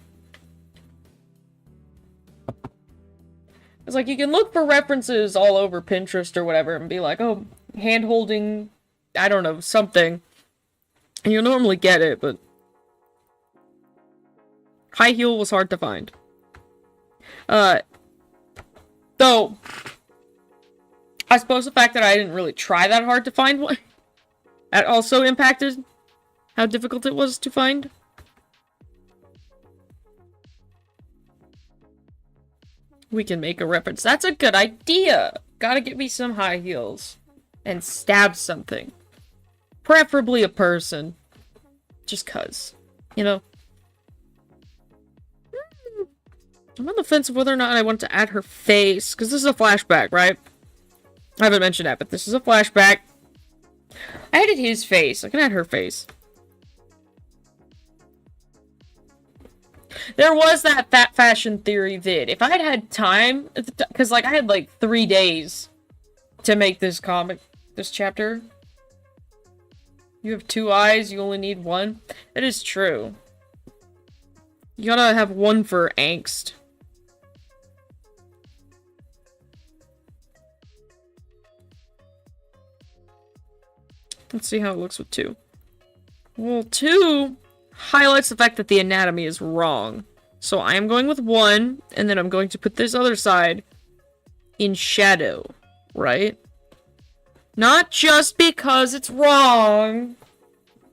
It's like, you can look for references all over Pinterest or whatever and be like, oh, hand-holding, I don't know, something. And you'll normally get it, but high heel was hard to find. Though, I suppose the fact that I didn't really try that hard to find one, that also impacted how difficult it was to find. We can make a reference. That's a good idea! Gotta get me some high heels. And stab something. Preferably a person. Just cuz. You know? I'm on the fence of whether or not I want to add her face, because this is a flashback, right? I haven't mentioned that, but this is a flashback. I added his face. I can add her face. There was that fat fashion theory vid. If I had had time, because like I had like 3 days to make this comic, this chapter. You have 2 eyes, you only need 1. That is true. You gotta have 1 for angst. Let's see how it looks with 2. Well, 2 highlights the fact that the anatomy is wrong. So I am going with 1, and then I'm going to put this other side in shadow, right? Not just because it's wrong,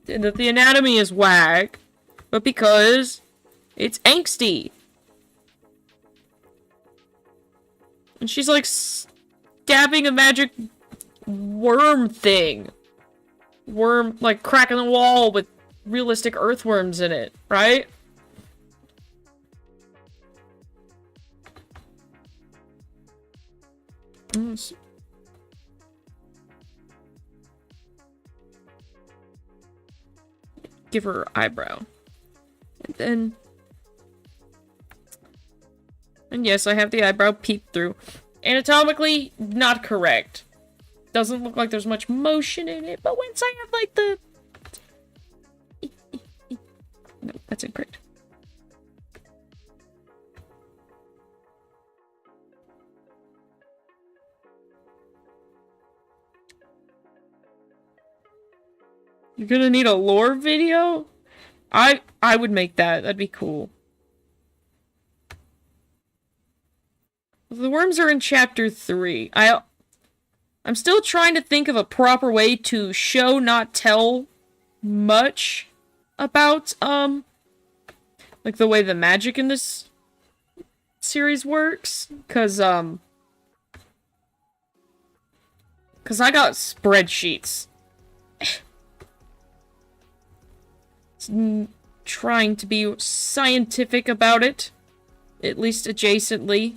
and that the anatomy is whack, but because it's angsty. And she's like stabbing a magic worm thing. Worm, like, cracking the wall with realistic earthworms in it, right? Give her eyebrow. And then... And yes, I have the eyebrow peeked through. Anatomically, not correct. Doesn't look like there's much motion in it, but once I have, like, the... No, that's incorrect. You're gonna need a lore video? I would make that. That'd be cool. The worms are in chapter 3. I'm still trying to think of a proper way to show, not tell much about, like the way the magic in this series works. Cause I got spreadsheets. Trying to be scientific about it. At least adjacently.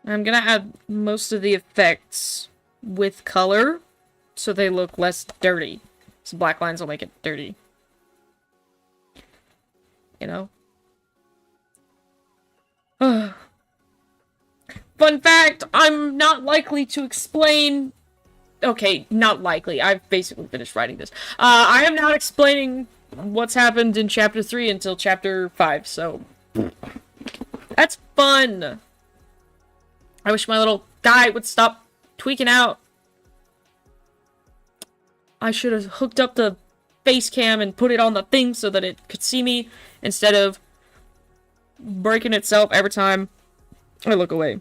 I'm gonna add most of the effects with color, so they look less dirty. So black lines will make it dirty. You know? Fun fact, I'm not likely to explain... Okay, not likely. I've basically finished writing this. I am not explaining what's happened in chapter 3 until chapter 5, so... That's fun! I wish my little guy would stop tweaking out. I should have hooked up the face cam and put it on the thing so that it could see me instead of breaking itself every time I look away.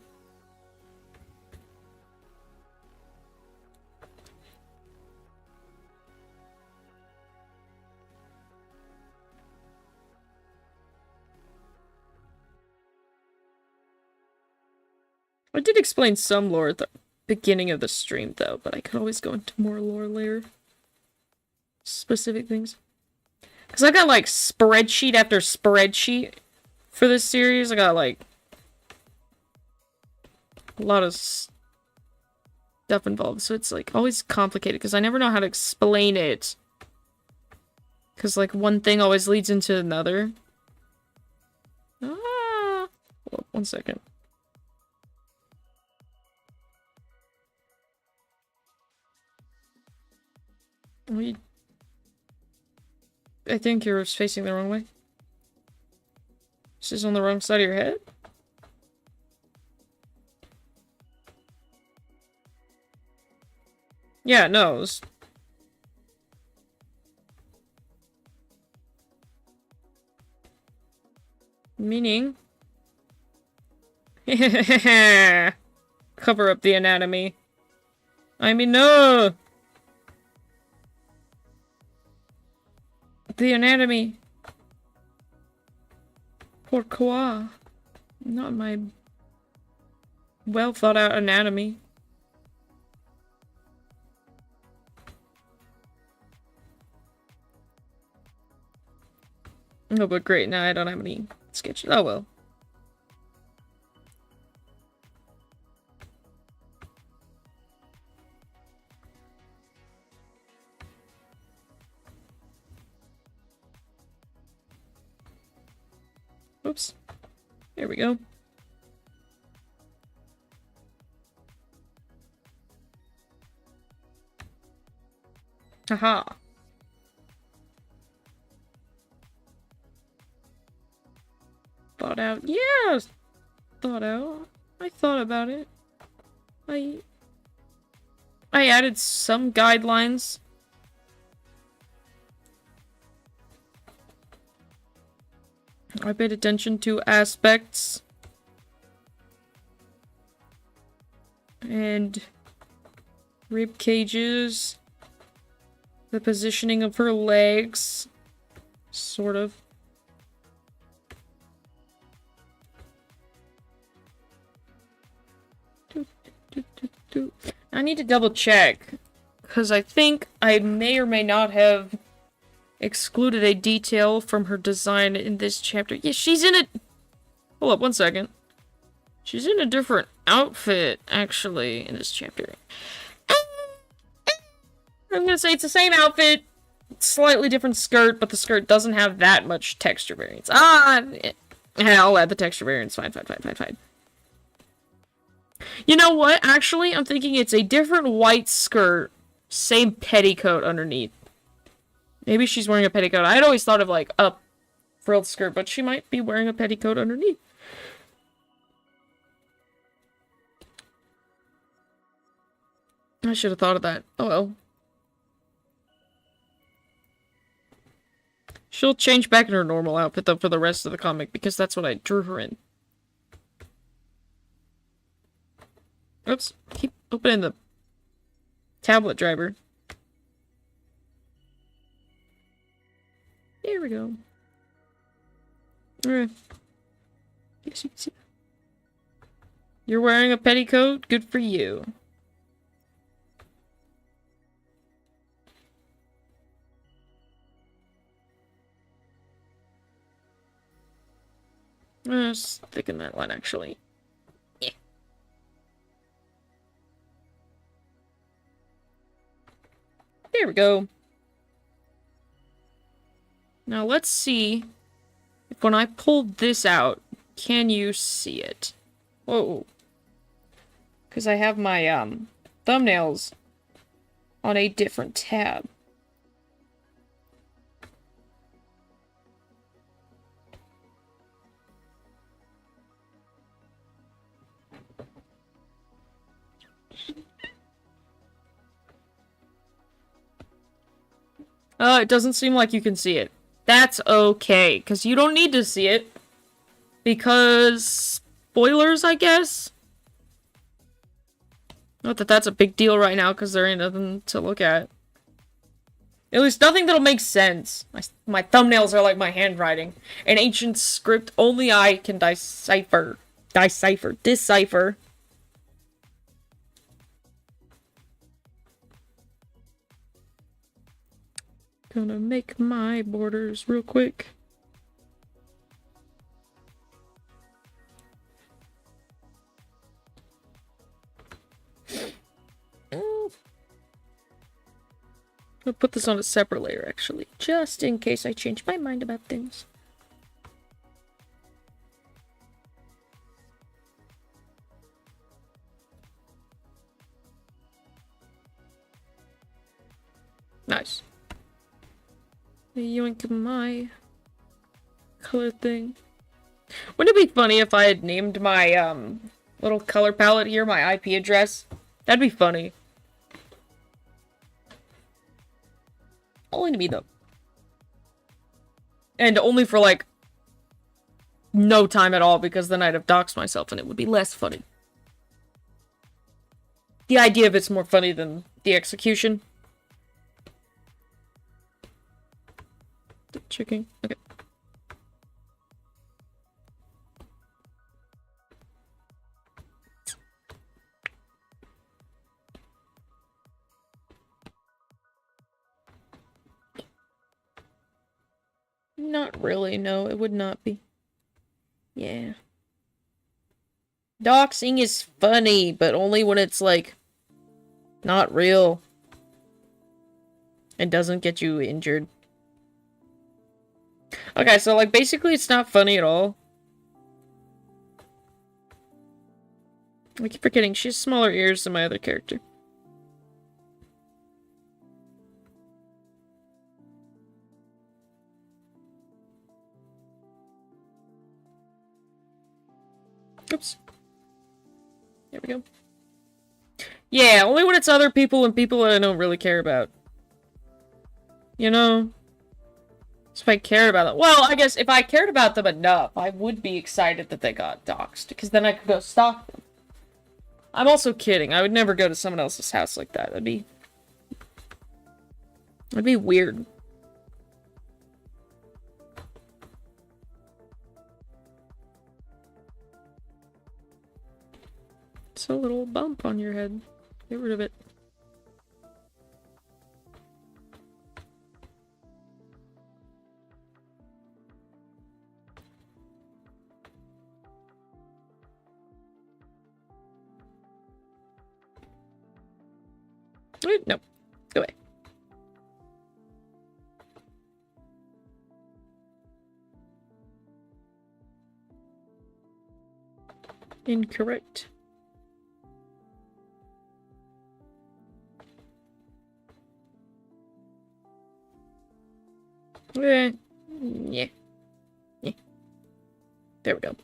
I did explain some lore at the beginning of the stream, though, but I could always go into more lore later. Specific things. Because I got, like, spreadsheet after spreadsheet for this series. I got, like, a lot of stuff involved, so it's, like, always complicated, because I never know how to explain it. Because, like, one thing always leads into another. Hold on, 1 second. I think you're facing the wrong way. This is on the wrong side of your head? Yeah, no. It was... Meaning? Cover up the anatomy. I mean, no! The anatomy. Pourquoi? Not my well thought out anatomy. Oh, but great, now I don't have any sketches. Oh well. Oops. There we go. Haha. Thought out. Yeah! Thought out. I thought about it. I added some guidelines. I paid attention to aspects. And rib cages. The positioning of her legs. Sort of. I need to double check. Because I think I may or may not have excluded a detail from her design in this chapter. Yeah, she's in a... Hold up, 1 second. She's in a different outfit, actually, in this chapter. I'm gonna say it's the same outfit, slightly different skirt, but the skirt doesn't have that much texture variance. I'll add the texture variance. Fine. You know what? Actually, I'm thinking it's a different white skirt, same petticoat underneath. Maybe she's wearing a petticoat. I had always thought of, like, a frilled skirt, but she might be wearing a petticoat underneath. I should have thought of that. Oh well. She'll change back in her normal outfit, though, for the rest of the comic, because that's what I drew her in. Oops. Keep opening the tablet driver. There we go. Alright. Yes, you can see. You're wearing a petticoat? Good for you. Stick in that line, actually. Yeah. There we go. Now let's see if when I pulled this out, can you see it? Whoa. Because I have my thumbnails on a different tab. It doesn't seem like you can see it. That's okay, because you don't need to see it. Because... spoilers, I guess? Not that that's a big deal right now, because there ain't nothing to look at. At least nothing that'll make sense. My thumbnails are like my handwriting. An ancient script only I can decipher. Decipher. Gonna make my borders real quick. I'll put this on a separate layer, actually, just in case I change my mind about things. Nice. Yoink my color thing. Wouldn't it be funny if I had named my little color palette here my IP address? That'd be funny. Only to me though. And only for like no time at all, because then I'd have doxed myself and it would be less funny. The idea of it's more funny than the execution. Checking. Okay. Not really, no, it would not be. Yeah. Doxing is funny, but only when it's, like, not real. It doesn't get you injured. Okay, so, like, basically it's not funny at all. I keep forgetting she has smaller ears than my other character. Oops. There we go. Yeah, only when it's other people and people that I don't really care about. You know? If I cared about them. Well, I guess if I cared about them enough, I would be excited that they got doxxed, because then I could go stalk them. I'm also kidding. I would never go to someone else's house like that. That'd be weird. It's a little bump on your head. Get rid of it. Wait, no. Go away. Incorrect. Yeah. Yeah. There we go.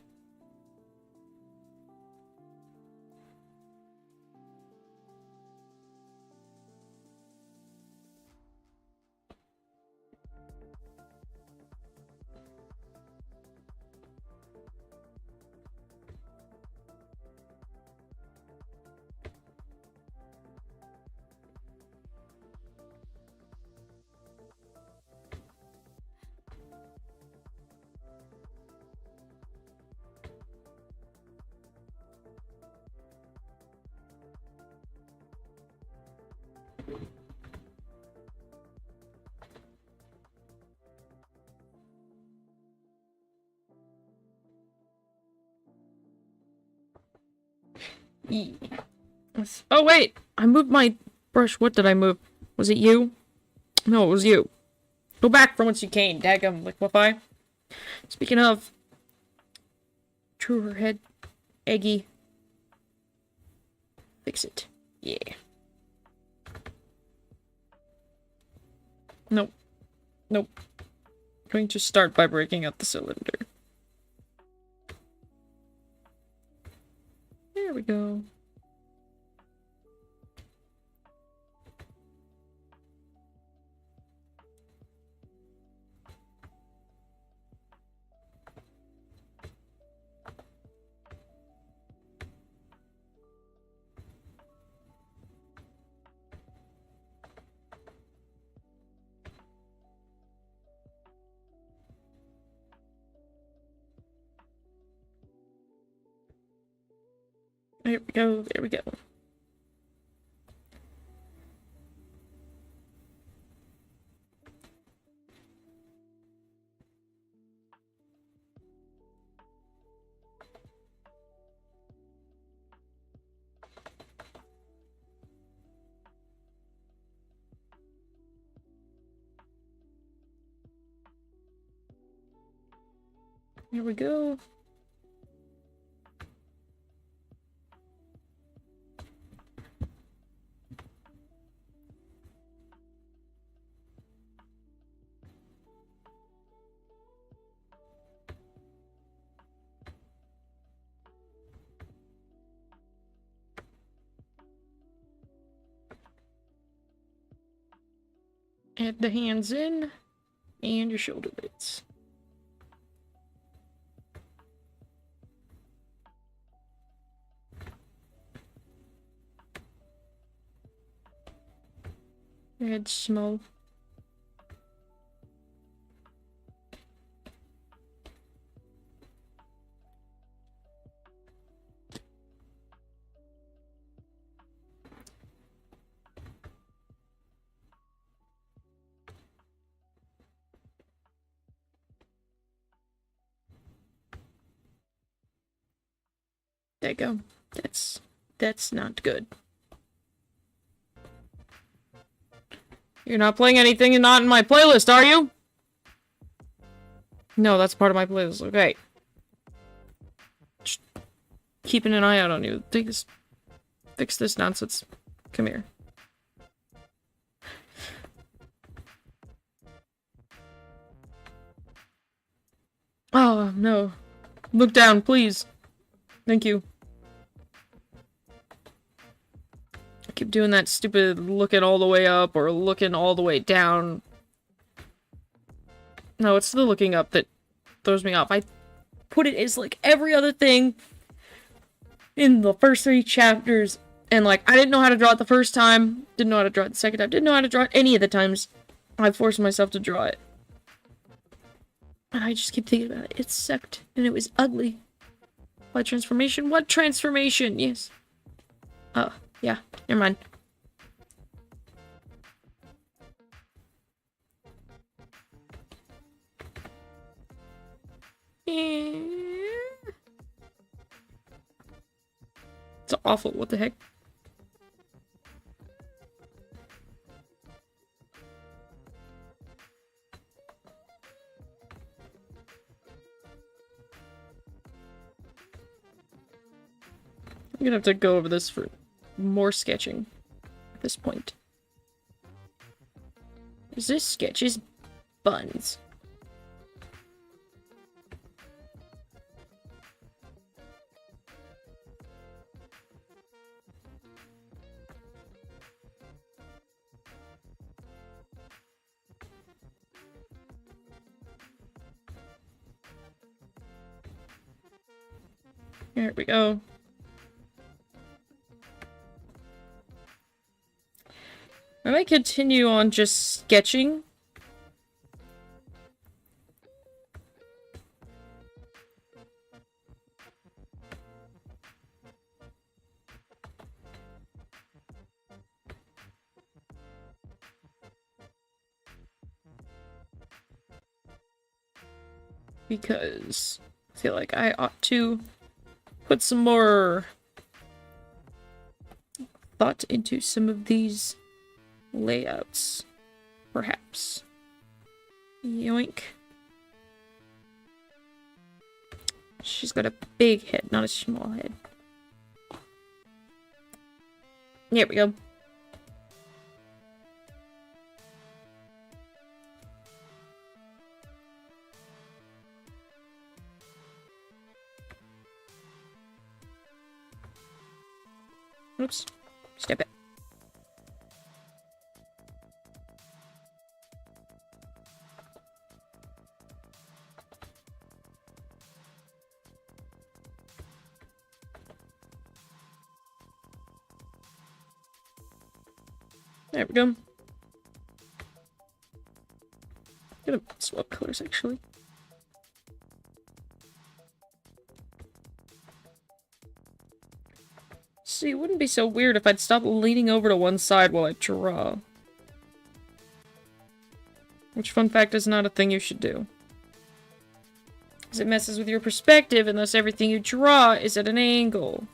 Oh, wait! I moved my brush. What did I move? Was it you? No, it was you. Go back from whence you came, daggum liquefy. Speaking of... True her head. Eggy. Fix it. Yeah. Nope. Nope. I'm going to start by breaking out the cylinder. There we go. There we go, there we go. Here we go. Add the hands in, and your shoulder blades. Your head's small. There you go. That's not good. You're not playing anything not in my playlist, are you? No, that's part of my playlist. Okay. keeping an eye out on you. Fix this nonsense. Come here. Oh, no. Look down, please. Thank you. I keep doing that stupid looking all the way up or looking all the way down. No, it's the looking up that throws me off. I put it as, like, every other thing in the first 3 chapters, and, like, I didn't know how to draw it the first time, didn't know how to draw it the second time, didn't know how to draw it any of the times I forced myself to draw it. And I just keep thinking about it. It sucked, and it was ugly. What transformation? What transformation? Yes. Oh, yeah. Never mind. It's awful. What the heck? I'm gonna have to go over this for more sketching at this point. This sketch is buns. Here we go. I might continue on just sketching. Because I feel like I ought to put some more thought into some of these layouts, perhaps. Yoink. She's got a big head, not a small head. There we go. Oops. Step it. There we go. Gonna swap colors actually. See, it wouldn't be so weird if I'd stop leaning over to one side while I draw. Which, fun fact, is not a thing you should do. Because it messes with your perspective, and thus everything you draw is at an angle.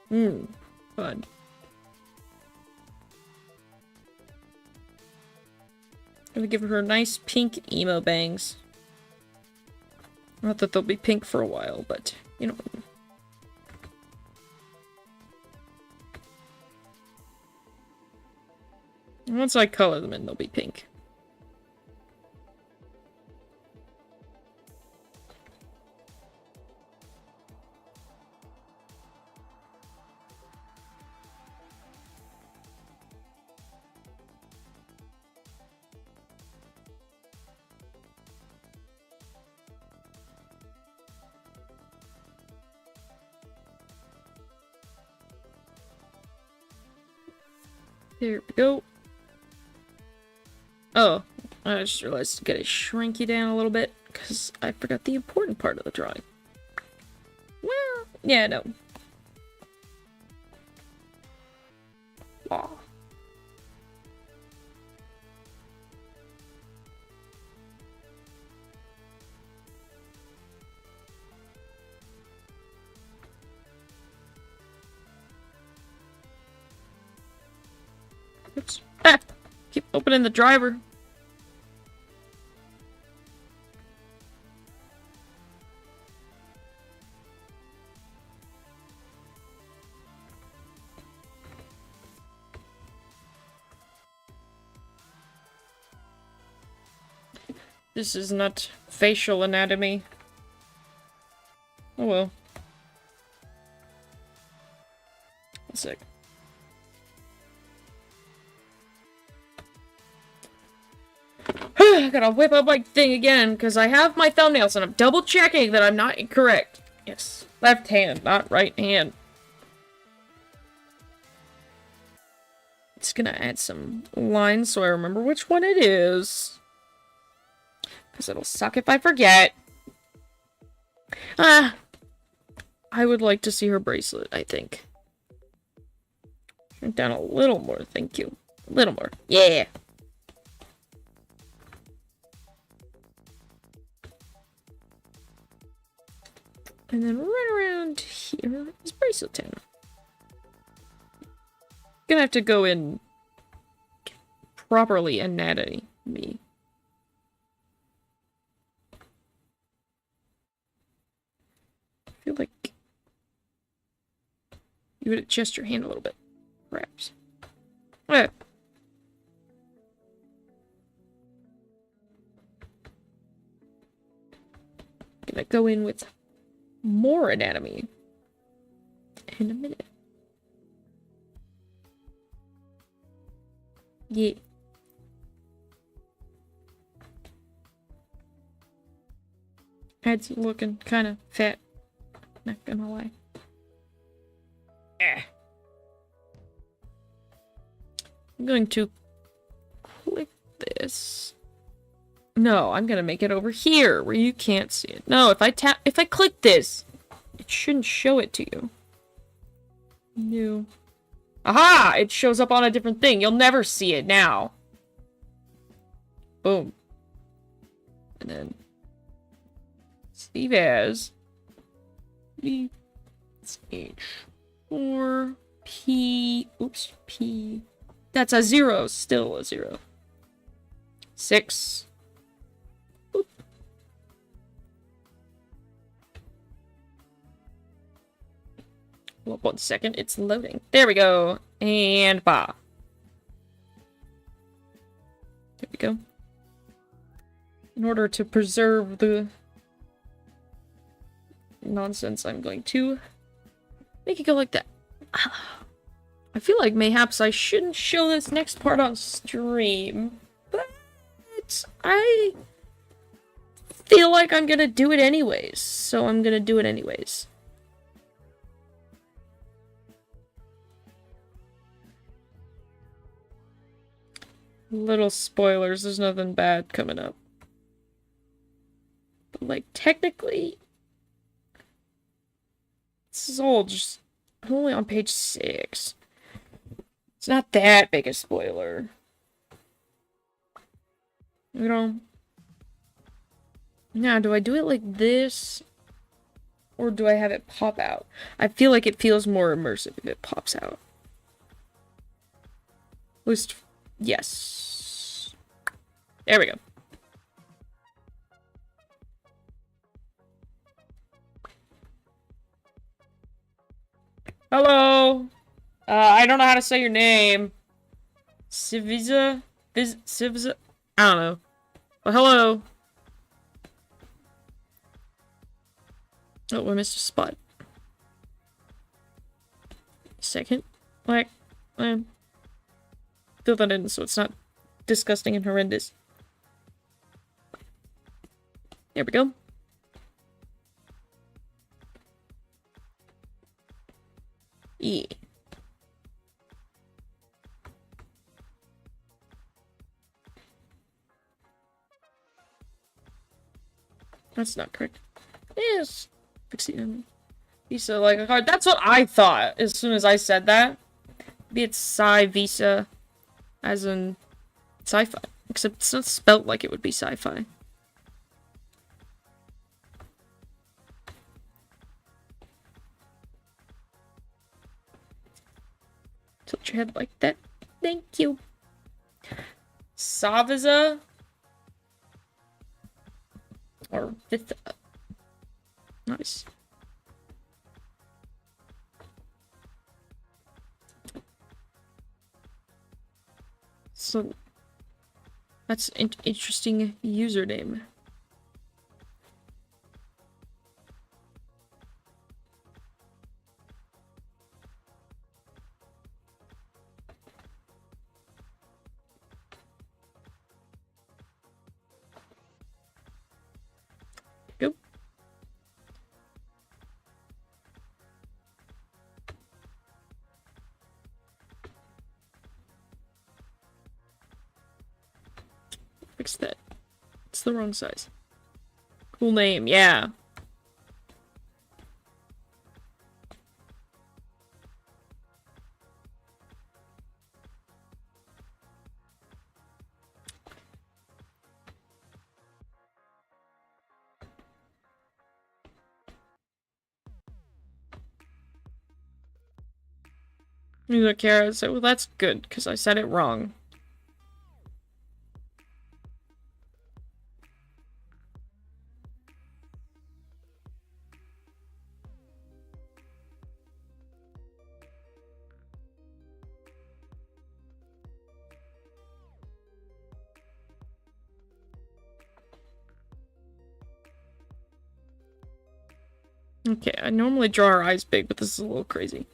Fun. Gonna give her nice pink emo bangs. Not that they'll be pink for a while, but, you know. Once I color them in, they'll be pink. There we go. Oh, I just realized to get it shrink you down a little bit, because I forgot the important part of the drawing. Well, yeah, no. Aw. Oops. Ah! Keep opening the driver. This is not facial anatomy. Oh well. One sec. I gotta whip up my thing again, because I have my thumbnails and I'm double checking that I'm not incorrect. Yes. Left hand, not right hand. It's gonna add some lines so I remember which one it is. Because it'll suck if I forget. I would like to see her bracelet, I think. Shrink down a little more, thank you. A little more. Yeah. And then right around here is bracelet town. Gonna have to go in properly anatomy. I feel like you would adjust your hand a little bit, perhaps. Okay. Gonna go in with more anatomy in a minute. Yeah. Head's looking kind of fat. Not gonna lie. I'm going to click this. No, I'm gonna make it over here where you can't see it. No, if I click this, it shouldn't show it to you. No. Aha! It shows up on a different thing. You'll never see it now. Boom. And then save as H4 P. Oops, P. That's a 0. Still a 0. 6. Oop. Well, 1 second. It's loading. There we go. And bah. There we go. In order to preserve the nonsense, I'm going to make it go like that. I feel like mayhaps I shouldn't show this next part on stream, but I feel like I'm gonna do it anyways, so I'm gonna do it anyways. Little spoilers, there's nothing bad coming up. But, like, technically, this is all just only on page 6. It's not that big a spoiler. You know? Now, do I do it like this? Or do I have it pop out? I feel like it feels more immersive if it pops out. At least, yes. There we go. Hello! I don't know how to say your name. Civiza? Civiza? I don't know. Well, hello. Oh, I missed a spot. Second. Like, fill that in so it's not disgusting and horrendous. There we go. Yeah. That's not correct. Yes. Fixing Visa like a card. That's what I thought as soon as I said that. Maybe it's Visa, as in sci-fi. Except it's not spelt like it would be sci-fi. Tilt your head like that. Thank you. Saviza? Or Vitha. Nice. So, That's an interesting username. Go. Fix that. It's the wrong size. Cool name, yeah. Neither care. So, well, that's good, because I said it wrong. Okay, I normally draw our eyes big, but this is a little crazy.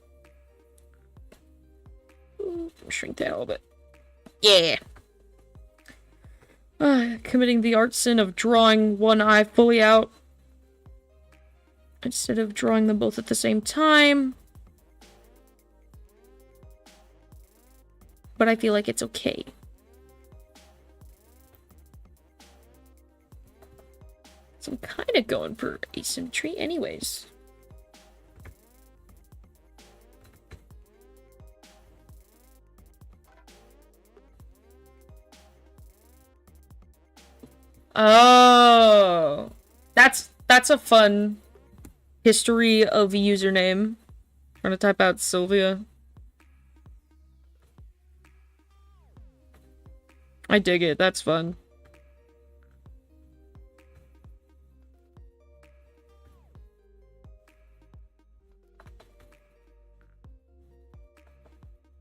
Shrink that a little bit. Yeah! Committing the art sin of drawing one eye fully out instead of drawing them both at the same time. But I feel like it's okay. So I'm kind of going for asymmetry anyways. Oh, that's a fun history of a username. I'm gonna type out Sylvia. I dig it. That's fun.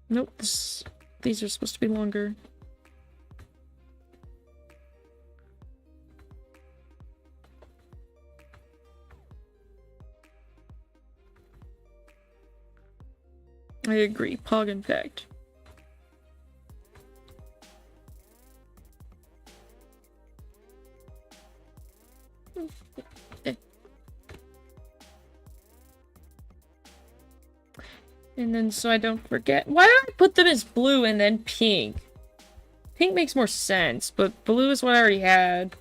Nope. These are supposed to be longer. I agree. Pog impact. And then so I don't forget. Why did I put them as blue and then pink? Pink makes more sense, but blue is what I already had.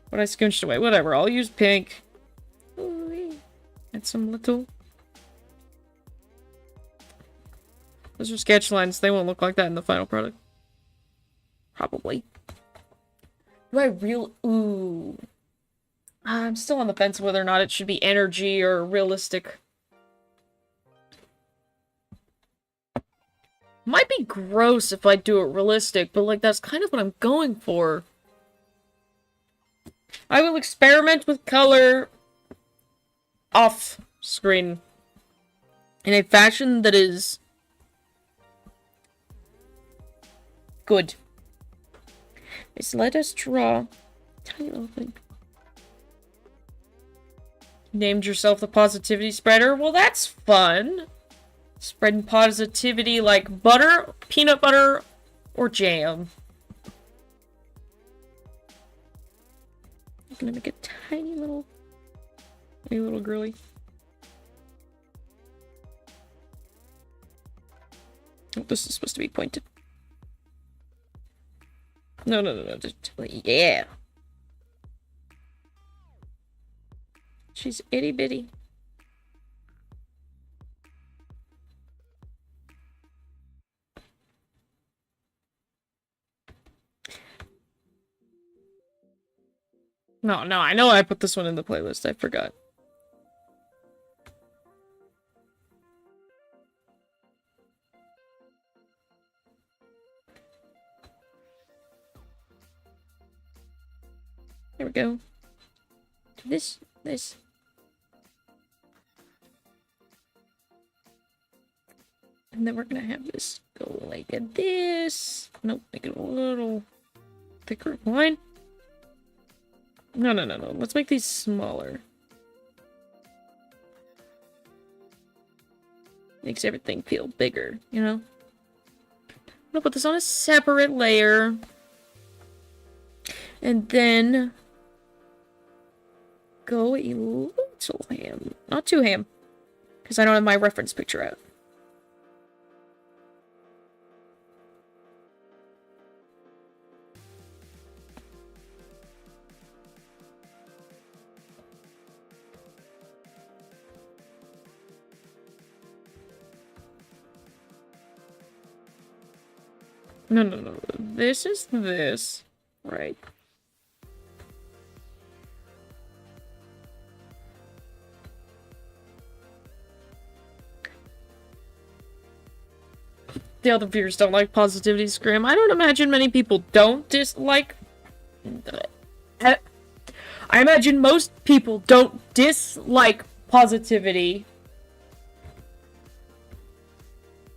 What I squinched away. Whatever, I'll use pink. And some little... Those are sketch lines. They won't look like that in the final product. Probably. Do I Ooh. I'm still on the fence whether or not it should be energy or realistic. Might be gross if I do it realistic, but like that's kind of what I'm going for. I will experiment with color off screen in a fashion that is good. Just let us draw a tiny little thing. Named yourself the positivity spreader? Well, that's fun. Spreading positivity like butter, peanut butter, or jam. I'm gonna make a tiny little girly. Oh, this is supposed to be pointed. No. Just, yeah. She's itty bitty. No, I know I put this one in the playlist. I forgot. There we go. This. And then we're gonna have this go like this. Nope, make it a little thicker line. No. Let's make these smaller. Makes everything feel bigger, you know? I'm gonna put this on a separate layer. And then go a little ham. Not too ham. Because I don't have my reference picture out. No. This is this. Right. The other viewers don't like positivity scrim. I don't imagine many people don't dislike... I imagine most people don't dislike positivity.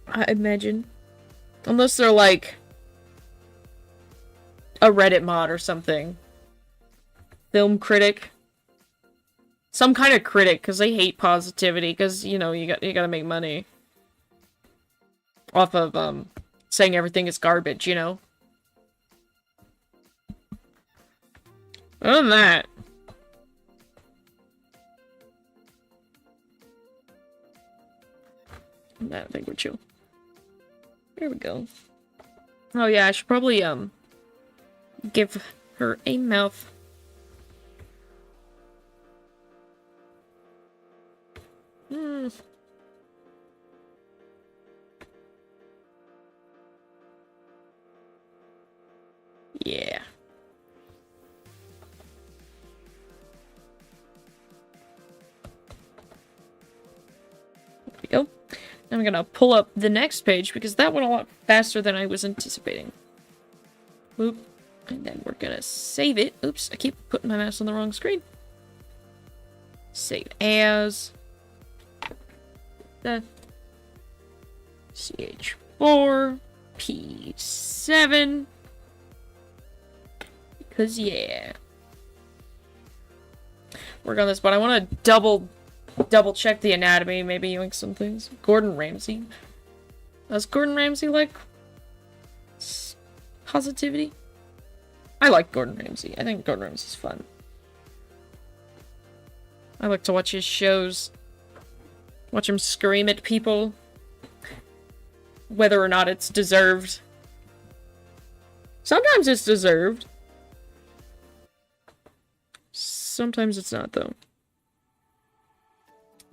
I imagine. Unless they're like... a Reddit mod or something. Film critic. Some kind of critic, because they hate positivity, because, you know, you gotta make money. Off of, saying everything is garbage, you know? Other than that... I think we're chill. There we go. Oh yeah, I should probably, give her a mouth. Yeah. There we go. Now I'm gonna pull up the next page because that went a lot faster than I was anticipating. Whoop. And then we're gonna save it. Oops, I keep putting my mouse on the wrong screen. Save as the CH4 P7. Because yeah. Work on this, but I want to double check the anatomy, maybe like some things. Gordon Ramsay. Does Gordon Ramsay like positivity? I like Gordon Ramsay. I think Gordon Ramsay's fun. I like to watch his shows. Watch him scream at people. Whether or not it's deserved. Sometimes it's deserved. Sometimes it's not, though.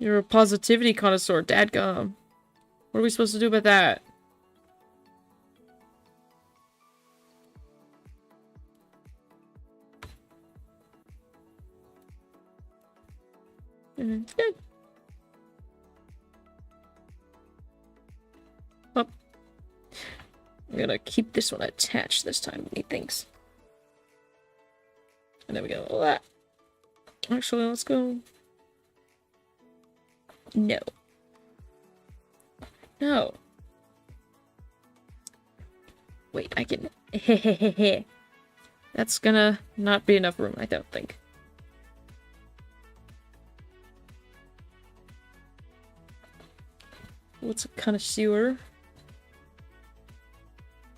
You're a positivity connoisseur, dadgum. What are we supposed to do about that? Okay. Oh. I'm gonna keep this one attached this time, methinks. And there we go. That. Actually, let's go. No. No. Wait, I can... That's gonna not be enough room, I don't think. What's a connoisseur?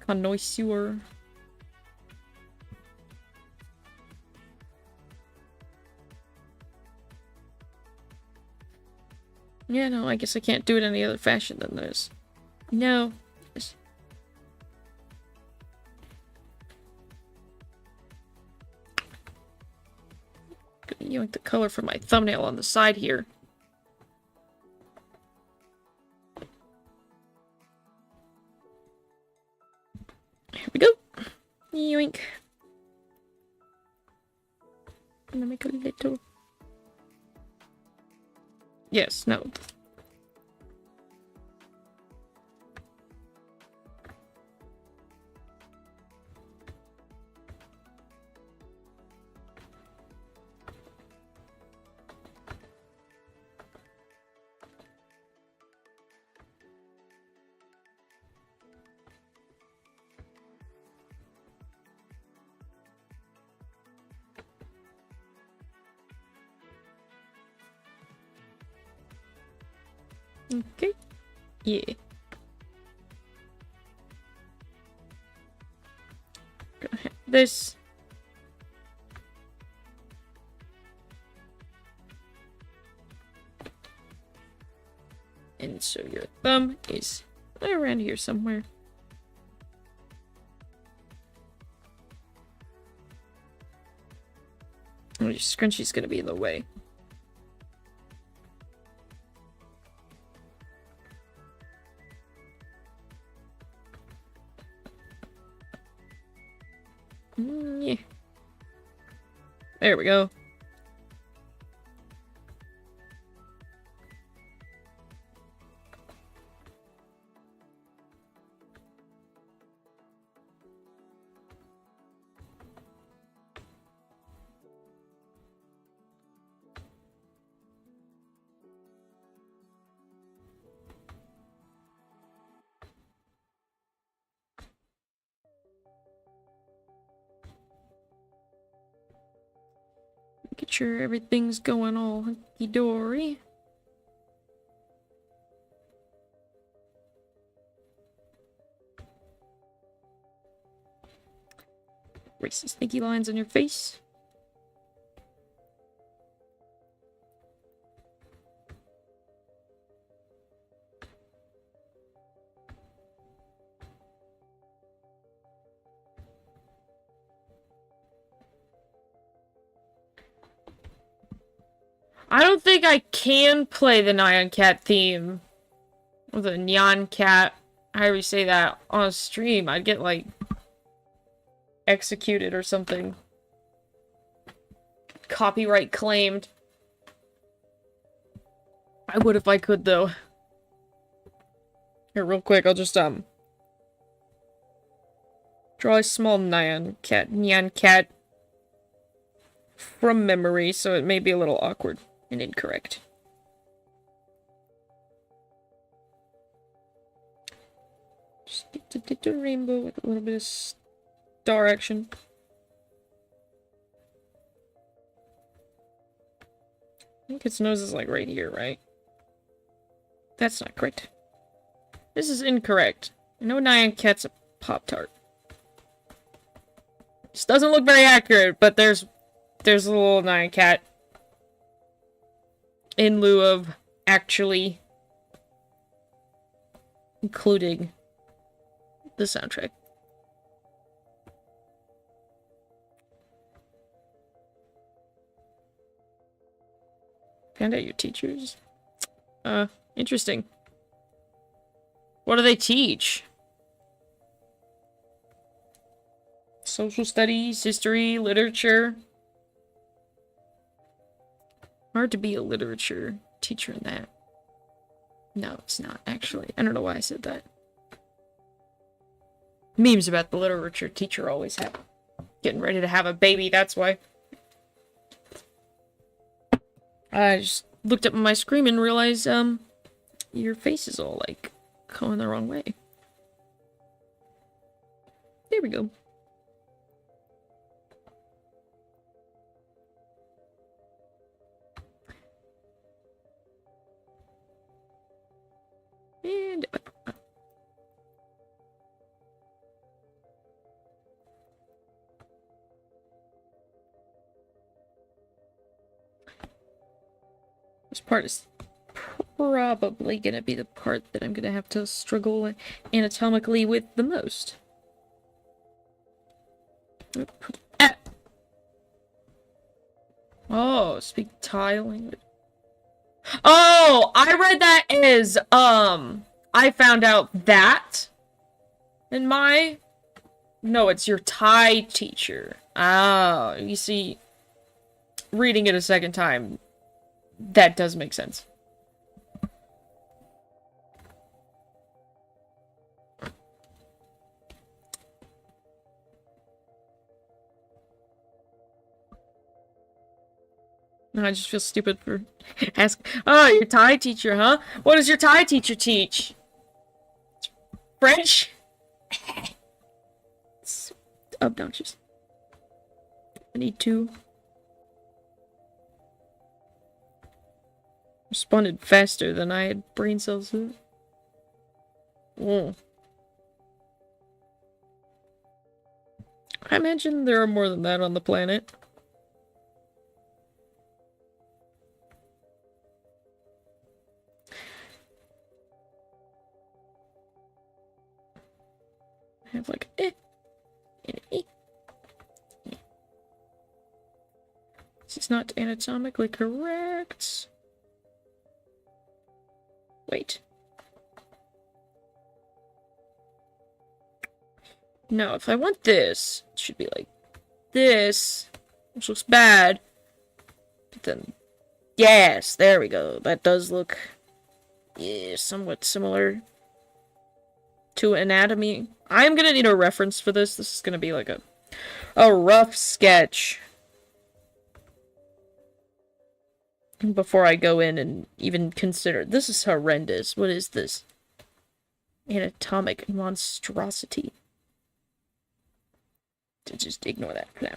Connoisseur. Yeah, no, I guess I can't do it any other fashion than this. No. Gonna yank the color from my thumbnail on the side here. Here we go. Yoink. I'm gonna make a little... Yes, no. Okay. Yeah. Gonna have this. And so your thumb is around here somewhere. Oh, your scrunchie's gonna be in the way. Yeah. There we go. Making sure everything's going all hunky-dory. Erase the sneaky lines on your face. I don't think I can play the Nyan Cat theme. Or the Nyan Cat, however you say that, on a stream. I'd get, like, executed or something. Copyright claimed. I would if I could, though. Here, real quick, I'll just, draw a small Nyan Cat from memory, so it may be a little awkward and incorrect. Just get the rainbow with a little bit of star action. I think its nose is like right here, right? That's not correct. This is incorrect. I know Nyan Cat's a Pop-Tart. This doesn't look very accurate, but there's a little Nyan Cat in lieu of actually including the soundtrack. Found out your teachers. Interesting. What do they teach? Social studies, history, literature. Hard to be a literature teacher in that. No, it's not, actually. I don't know why I said that. Memes about the literature teacher always have. Getting ready to have a baby, that's why. I just looked up at my screen and realized, your face is all, like, going the wrong way. There we go. And this part is probably gonna be the part that I'm gonna have to struggle anatomically with the most. Ah. Oh, speak Thai language. Oh, I read that as, I found out that in my... No, it's your Thai teacher. Oh, you see, reading it a second time, that does make sense. No, I just feel stupid for asking. Oh, your Thai teacher, huh? What does your Thai teacher teach? French? It's obnoxious. I need to Responded faster than I had brain cells. Mm. I imagine there are more than that on the planet. I have like and This is not anatomically correct. Wait. No, if I want this, it should be like this, which looks bad. But then, yes, there we go. That does look, yeah, somewhat similar to anatomy. I'm gonna need a reference for this. This is gonna be like a rough sketch before I go in and even consider. This is horrendous. What is this? Anatomic monstrosity. Just ignore that for now.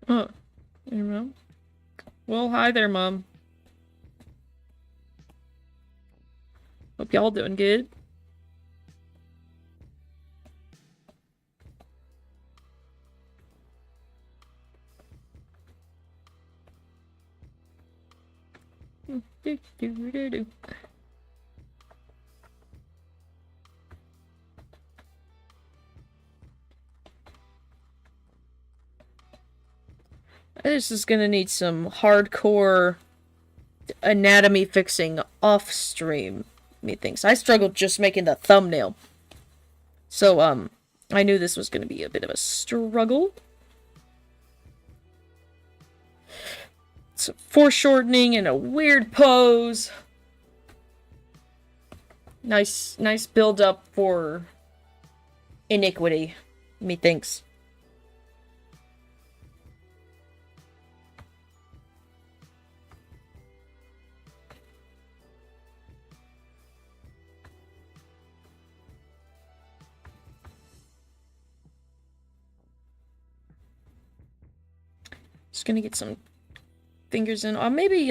Oh, your mom? Well, hi there, Mom. Hope y'all doing good. This is gonna need some hardcore anatomy fixing off stream, methinks. I struggled just making the thumbnail. So, I knew this was gonna be a bit of a struggle. It's a foreshortening and a weird pose. Nice build up for iniquity, methinks. Just gonna get some fingers in. Maybe,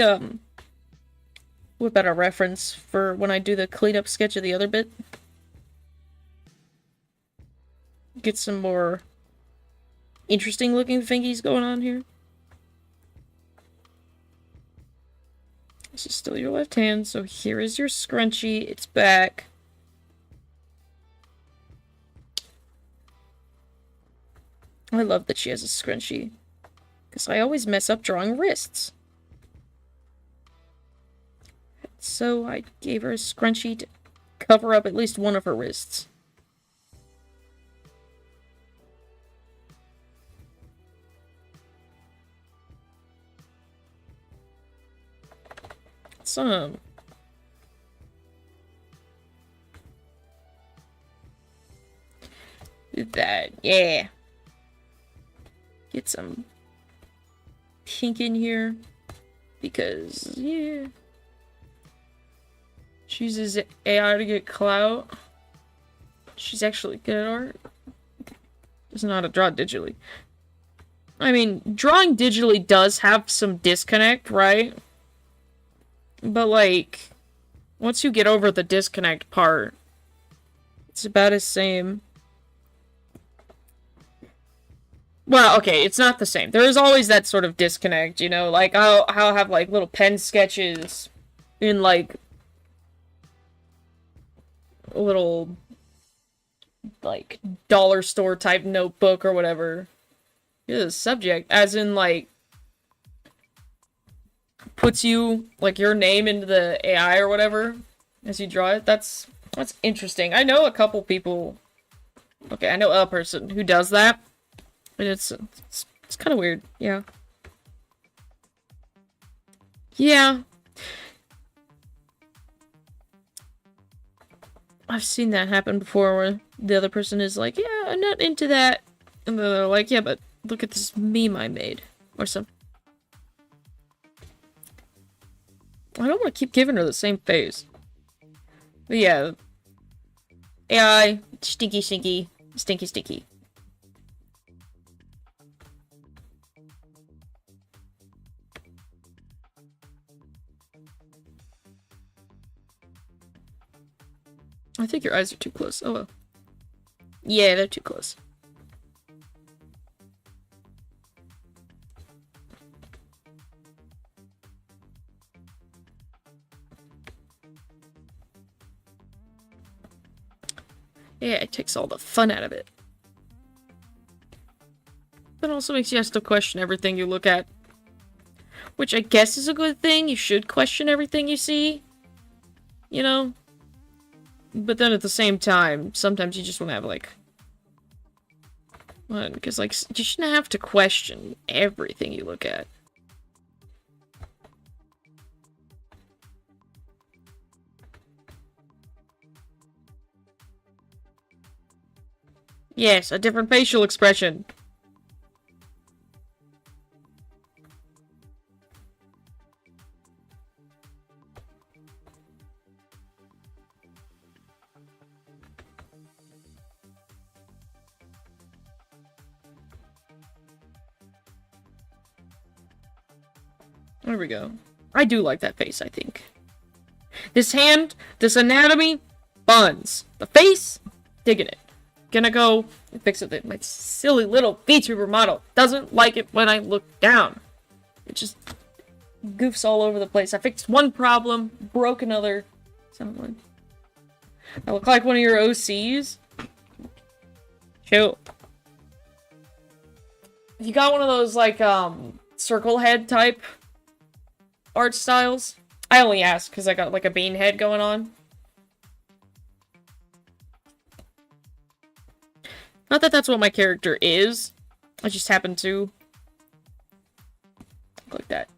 whip out a reference for when I do the cleanup sketch of the other bit. Get some more interesting looking fingies going on here. This is still your left hand, so here is your scrunchie. It's back. I love that she has a scrunchie, because I always mess up drawing wrists. So I gave her a scrunchie to cover up at least one of her wrists. Some. Do that, yeah. Get some pink in here, because, yeah. She uses AI to get clout. She's actually good at art. Doesn't know how to draw digitally. I mean, drawing digitally does have some disconnect, right? But, like, once you get over the disconnect part, it's about the same. Well, okay, it's not the same. There is always that sort of disconnect, you know? Like, I'll have, like, little pen sketches in, like, a little, like, dollar store type notebook or whatever. Here's a subject, as in, like, puts you, like, your name into the AI or whatever as you draw it. That's interesting. I know a couple people. Okay, I know a person who does that. And it's kind of weird, yeah. Yeah. I've seen that happen before where the other person is like, yeah, I'm not into that. And they're like, yeah, but look at this meme I made. Or something. I don't want to keep giving her the same face. But yeah. AI, stinky, stinky, stinky, stinky. I think your eyes are too close. Oh well. Yeah, they're too close. Yeah, it takes all the fun out of it. But also makes you have to question everything you look at. Which I guess is a good thing. You should question everything you see. You know? But then at the same time, sometimes you just want to have, like... Because, like, you shouldn't have to question everything you look at. Yes, a different facial expression. There we go. I do like that face, I think. This hand, this anatomy, buns. The face, digging it. Gonna go fix it. My silly little VTuber model doesn't like it when I look down. It just goofs all over the place. I fixed one problem, broke another. Something. I look like one of your OCs. Chill. If you got one of those, like, circle head type art styles. I only ask because I got, like, a bean head going on. Not that that's what my character is. I just happen to look like that.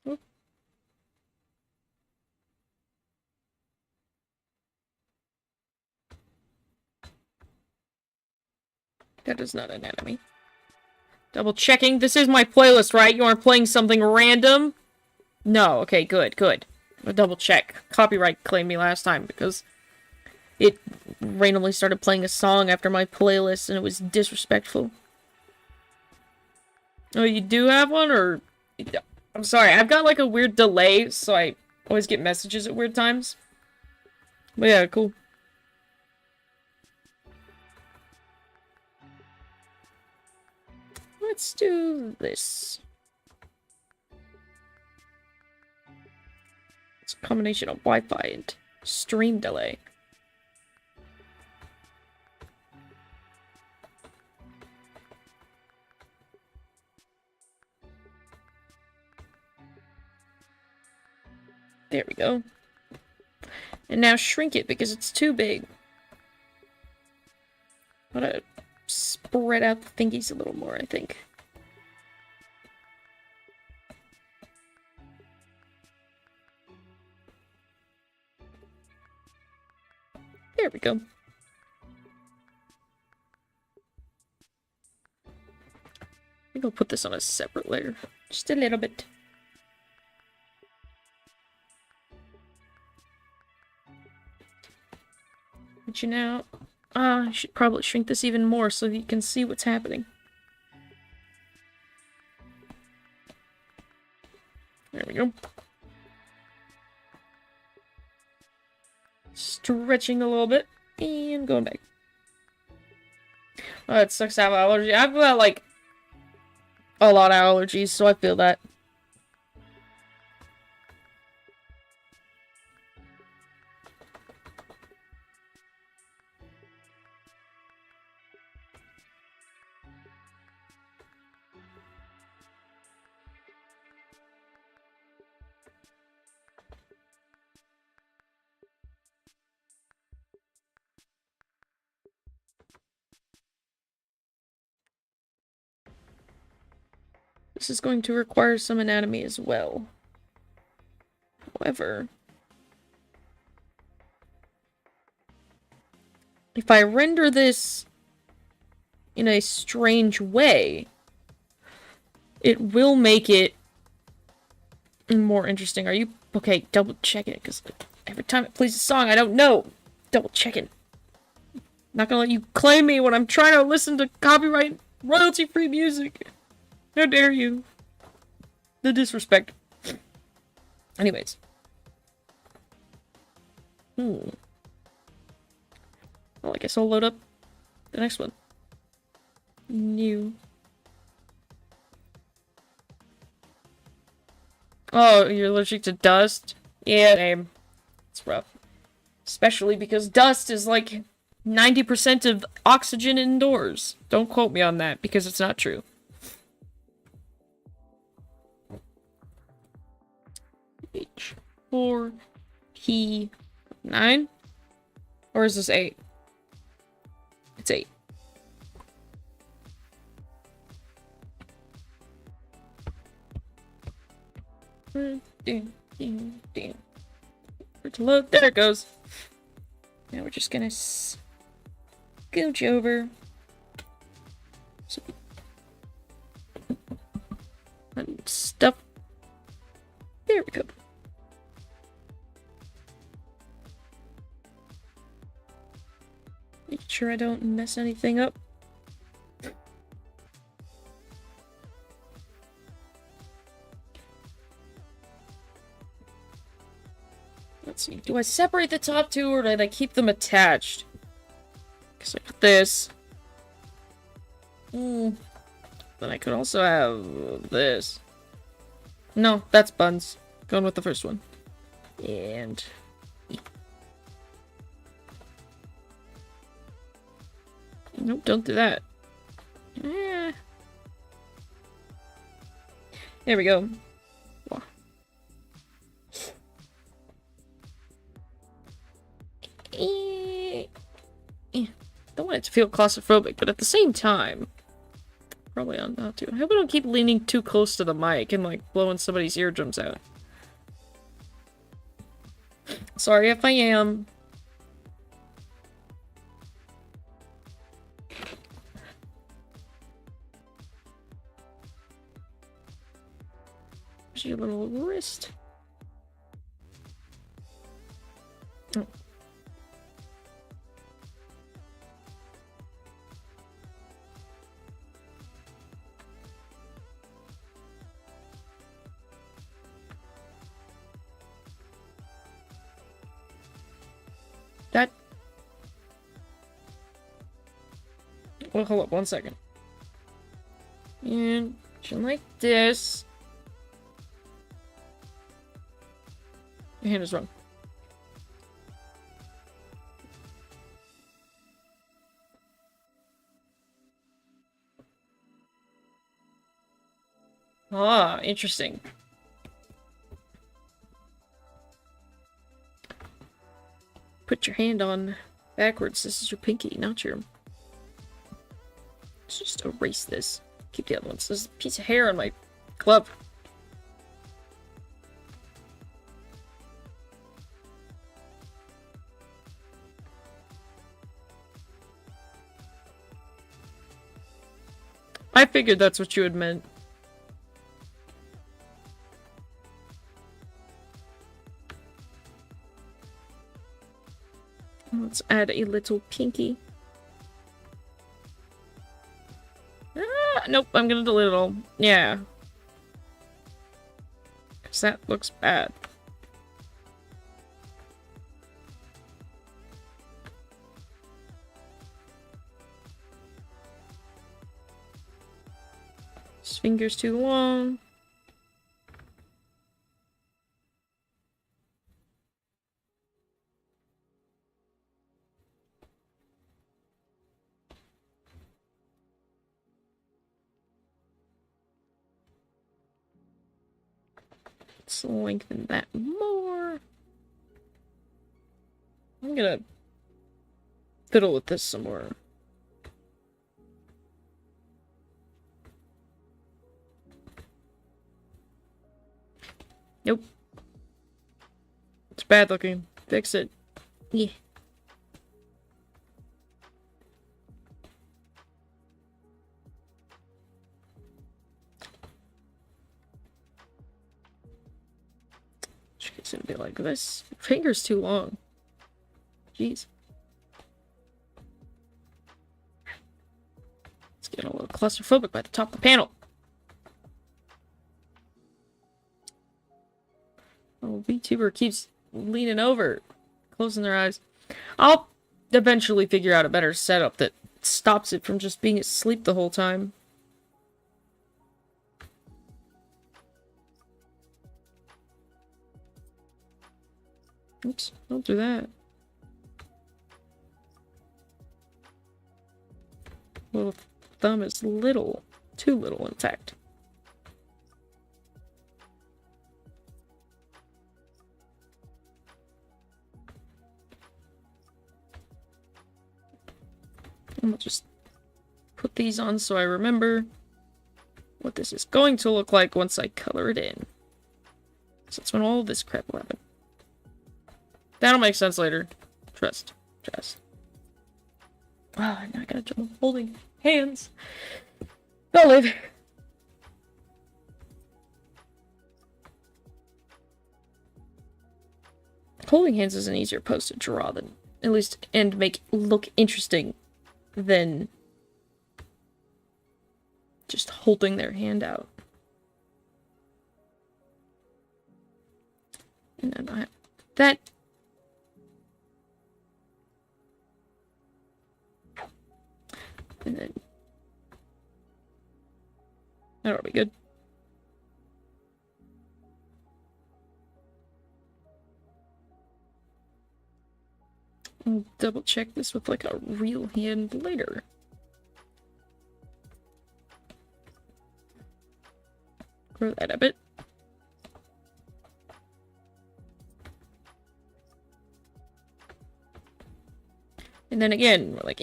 Oop. That is not anatomy. Double checking. This is my playlist, right? You aren't playing something random? No. Okay, good, good. I'll double check. Copyright claimed me last time because it randomly started playing a song after my playlist and it was disrespectful. Oh, you do have one, or... I'm sorry, I've got like a weird delay, so I always get messages at weird times. But yeah, cool. Let's do this. It's a combination of Wi-Fi and stream delay. There we go. And now shrink it because it's too big. I want to spread out the thingies a little more, I think. There we go. I think I'll put this on a separate layer. Just a little bit. But you know, I should probably shrink this even more so that you can see what's happening. There we go. Stretching a little bit, and going back. Oh, it sucks to have allergy. I've got, like, a lot of allergies, so I feel that. This is going to require some anatomy as well. However... if I render this in a strange way, it will make it more interesting. Are you okay? Double checking it, because every time it plays a song, I don't know. Double checking. Not gonna let you claim me when I'm trying to listen to copyright royalty-free music. How dare you? The disrespect. Anyways. Well, I guess I'll load up the next one. New. Oh, you're allergic to dust? Yeah, same. It's rough. Especially because dust is like 90% of oxygen indoors. Don't quote me on that, because it's not true. H4 key 9? Or is this 8? It's 8. Damn. For it to load. There it goes. Now we're just gonna scooch over. So, and stuff. There we go. Make sure I don't mess anything up. Let's see. Do I separate the top two, or do I keep them attached? Because I put this. Then I could also have this. No, that's buns. Going with the first one. And... nope, don't do that. There we go. Wow. Don't want it to feel claustrophobic, but at the same time, probably not to. I hope I don't keep leaning too close to the mic and like blowing somebody's eardrums out. Sorry if I am. There's your little wrist. Oh. That... well, hold up 1 second. And something like this. Your hand is wrong. Ah, interesting. Put your hand on backwards. This is your pinky, not your... let's just erase this. Keep the other ones. There's a piece of hair on my glove. I figured that's what you had meant. Let's add a little pinky. Ah, nope, I'm gonna delete it all. Yeah. Because that looks bad. This finger's too long. Let's lengthen that more. I'm gonna fiddle with this some more. Nope. It's bad looking. Fix it. Yeah. looks and be like, this finger's too long. Jeez. It's getting a little claustrophobic by the top of the panel. Oh, VTuber keeps leaning over, closing their eyes. I'll eventually figure out a better setup that stops it from just being asleep the whole time. Oops, don't do that. Little thumb is little. Too little, in fact. I'm gonna just put these on so I remember what this is going to look like once I color it in. So that's when all this crap will happen. That'll make sense later. Trust. Ah, now I gotta jump holding hands. They'll live. Holding hands is an easier pose to draw than, at least, and make look interesting than just holding their hand out. And then I have that. And then that'll be good. I'll double check this with like a real hand later. Grow that a bit. And then again, we're like,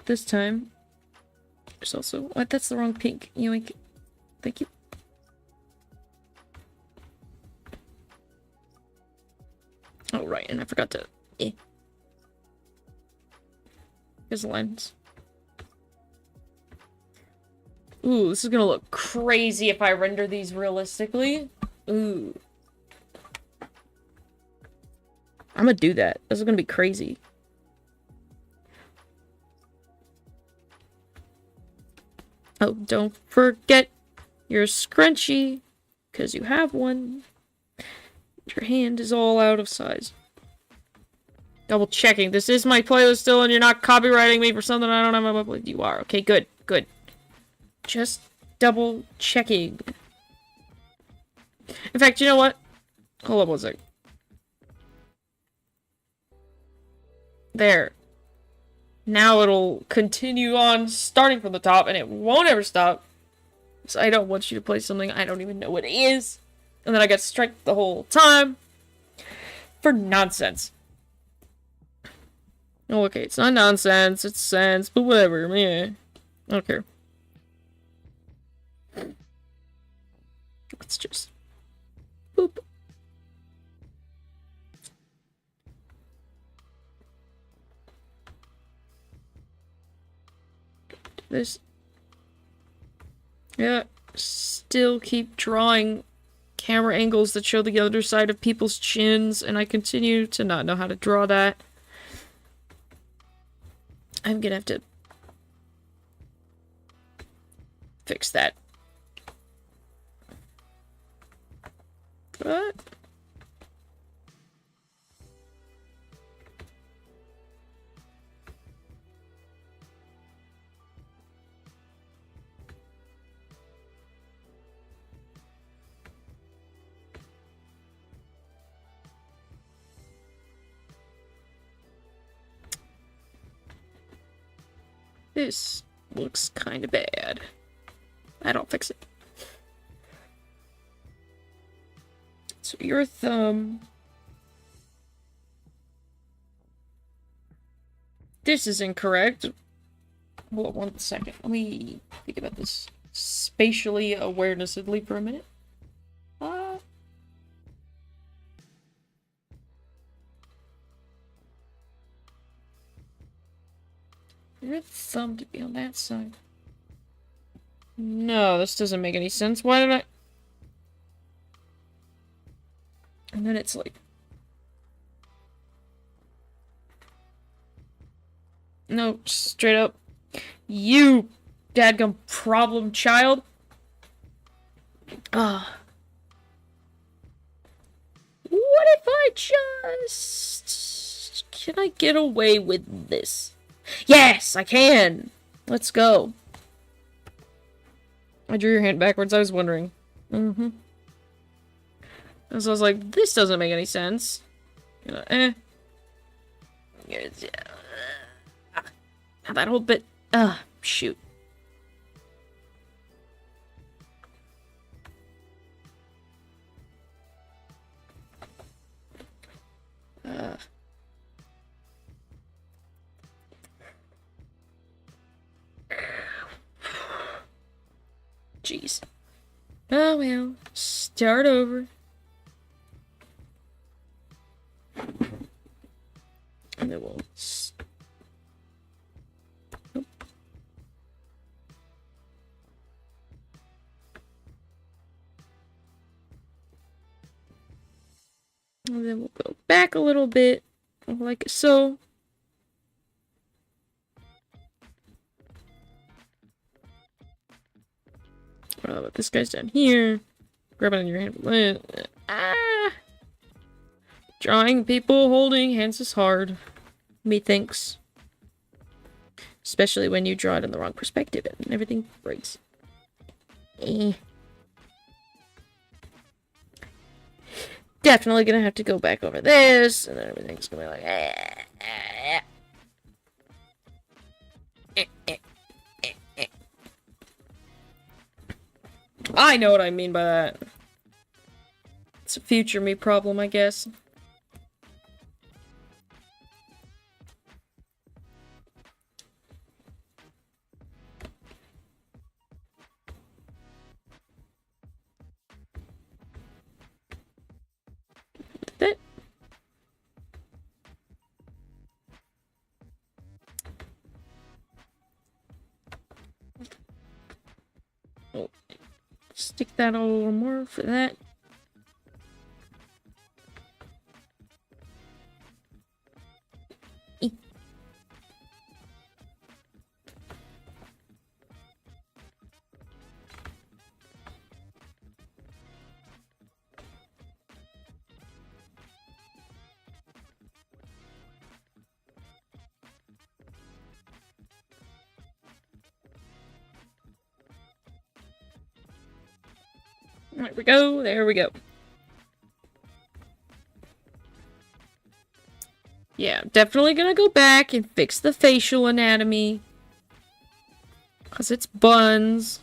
This time, there's also... What? That's the wrong pink. Yoink. Thank you. Oh, right, and I forgot to... Here's the lines. Ooh, this is gonna look crazy if I render these realistically. Ooh. I'm gonna do that. This is gonna be crazy. Oh, don't forget your scrunchie, because you have one. Your hand is all out of size. Double checking. This is my playlist still, and you're not copywriting me for something I don't have on my playlist. You are. Okay, good. Good. Just double checking. In fact, you know what? Hold up one sec. There. Now it'll continue on starting from the top, and it won't ever stop. So I don't want you to play something I don't even know what it is. And then I get striked the whole time. For nonsense. Oh, okay, it's not nonsense, it's sense, but whatever, yeah. I don't care. Let's just... boop. This. Yeah, still keep drawing camera angles that show the other side of people's chins, and I continue to not know how to draw that. I'm gonna have to fix that. What? This looks kind of bad. I don't fix it. So your thumb. This is incorrect. Hold on 1 second. Let me think about this spatially awarenessly for a minute. Your thumb to be on that side. No, this doesn't make any sense. Why did I... And then it's like... No, straight up. You dadgum problem child. Ah. What if I just... Can I get away with this? Yes, I can! Let's go. I drew your hand backwards, I was wondering. Mm-hmm. And so I was like, this doesn't make any sense. You know, that whole bit... shoot. Jeez. Oh well, start over. And then we'll... Nope. And then we'll go back a little bit, like so. But this guy's down here. Grab it in your hand. Drawing people holding hands is hard. Methinks. Especially when you draw it in the wrong perspective and everything breaks. Definitely gonna have to go back over this, and then everything's gonna be like... I know what I mean by that. It's a future me problem, I guess. That. Oh. Stick that a little more for that. There we go, there we go. Yeah, definitely gonna go back and fix the facial anatomy. Because it's buns.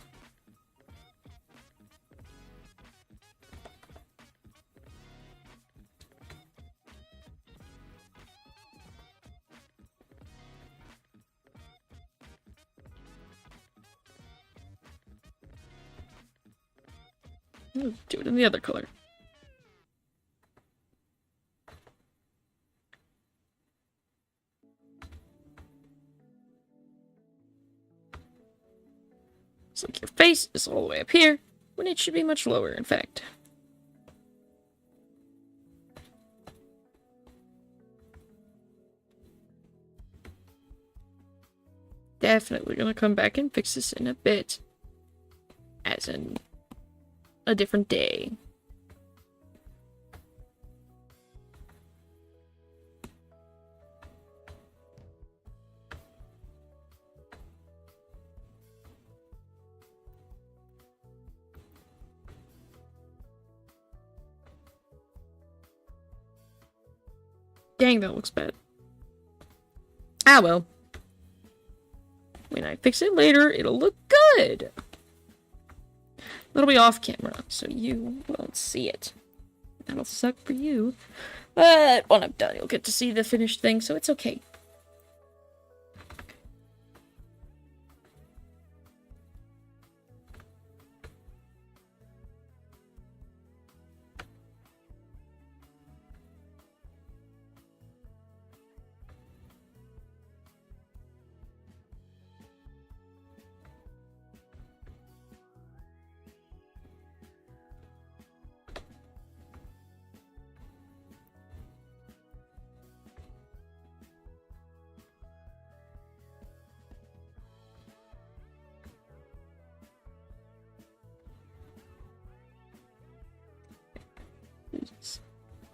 Do it in the other color. It's like your face is all the way up here, when it should be much lower, in fact. Definitely gonna come back and fix this in a bit. As in a different day. Dang, that looks bad. Ah, well. When I fix it later, it'll look good. It'll be off camera, so you won't see it. That'll suck for you. But when I'm done, you'll get to see the finished thing, so it's okay.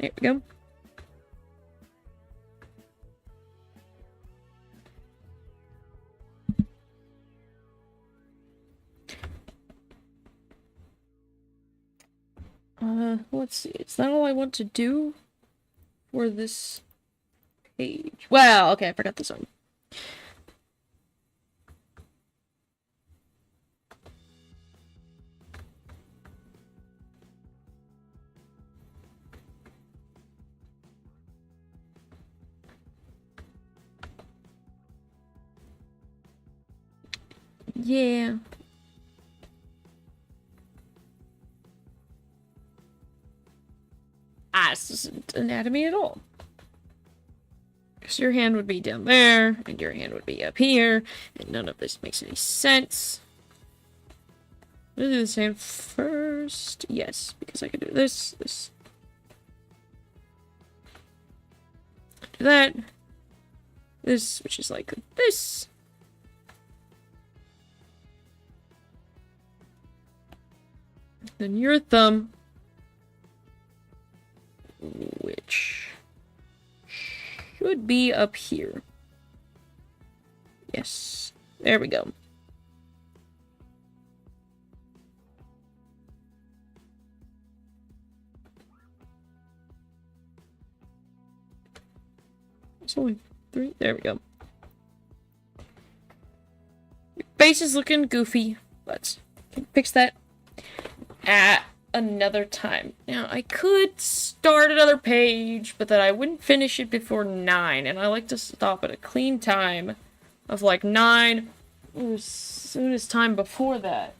There we go. Let's see. Is that all I want to do for this page? Well, okay, I forgot this one. Yeah. This isn't anatomy at all. Because your hand would be down there, and your hand would be up here, and none of this makes any sense. I'm gonna do this hand first. Yes, because I can do this, this. Do that. This, which is like this. Then your thumb, which should be up here. Yes, there we go. It's only 3. There we go. Your face is looking goofy, but I can fix that at another time. Now, I could start another page, but then I wouldn't finish it before 9, and I like to stop at a clean time of like 9 or as soon as time before that.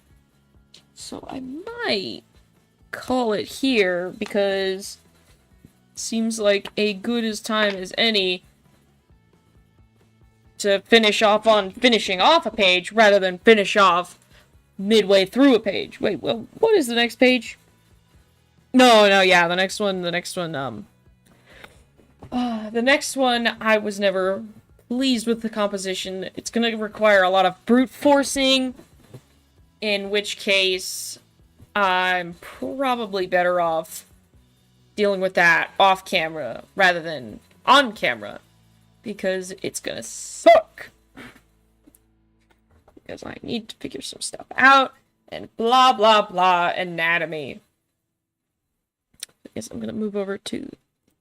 So I might call it here, because it seems like a good as time as any to finish off on finishing off a page rather than finish off midway through a page. Wait, well, what is the next page? No, yeah, the next one, the next one, I was never pleased with the composition. It's gonna require a lot of brute forcing, in which case, I'm probably better off dealing with that off camera rather than on camera, because it's gonna suck. Because I need to figure some stuff out, and blah, blah, blah, anatomy. I guess I'm gonna move over to the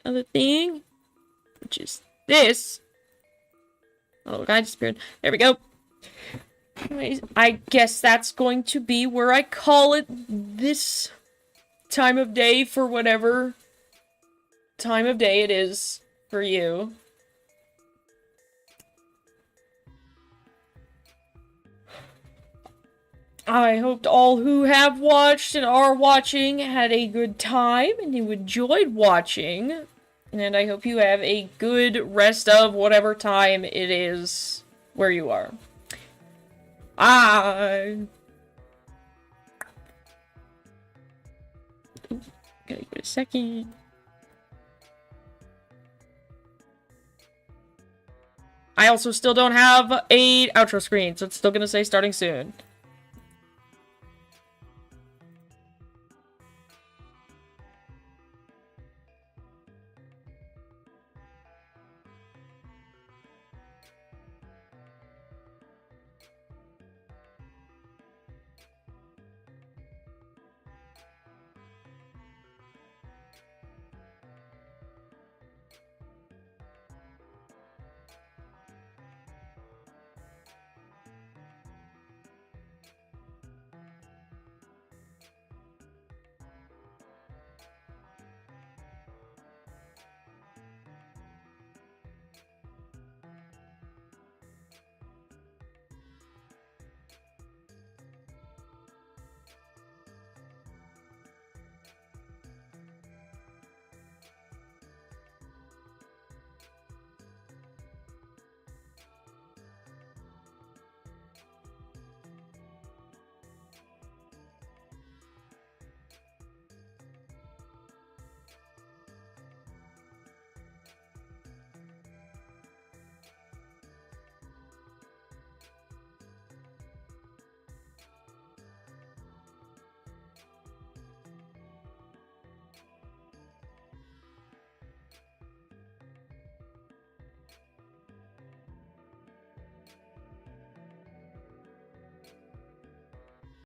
other thing, which is this. Oh, little guy disappeared. There we go. Anyways, I guess that's going to be where I call it this time of day for whatever time of day it is for you. I hoped all who have watched and are watching had a good time and you enjoyed watching. And I hope you have a good rest of whatever time it is where you are. Bye! Ooh, gotta give it a second. I also still don't have a outro screen, so it's still gonna say starting soon.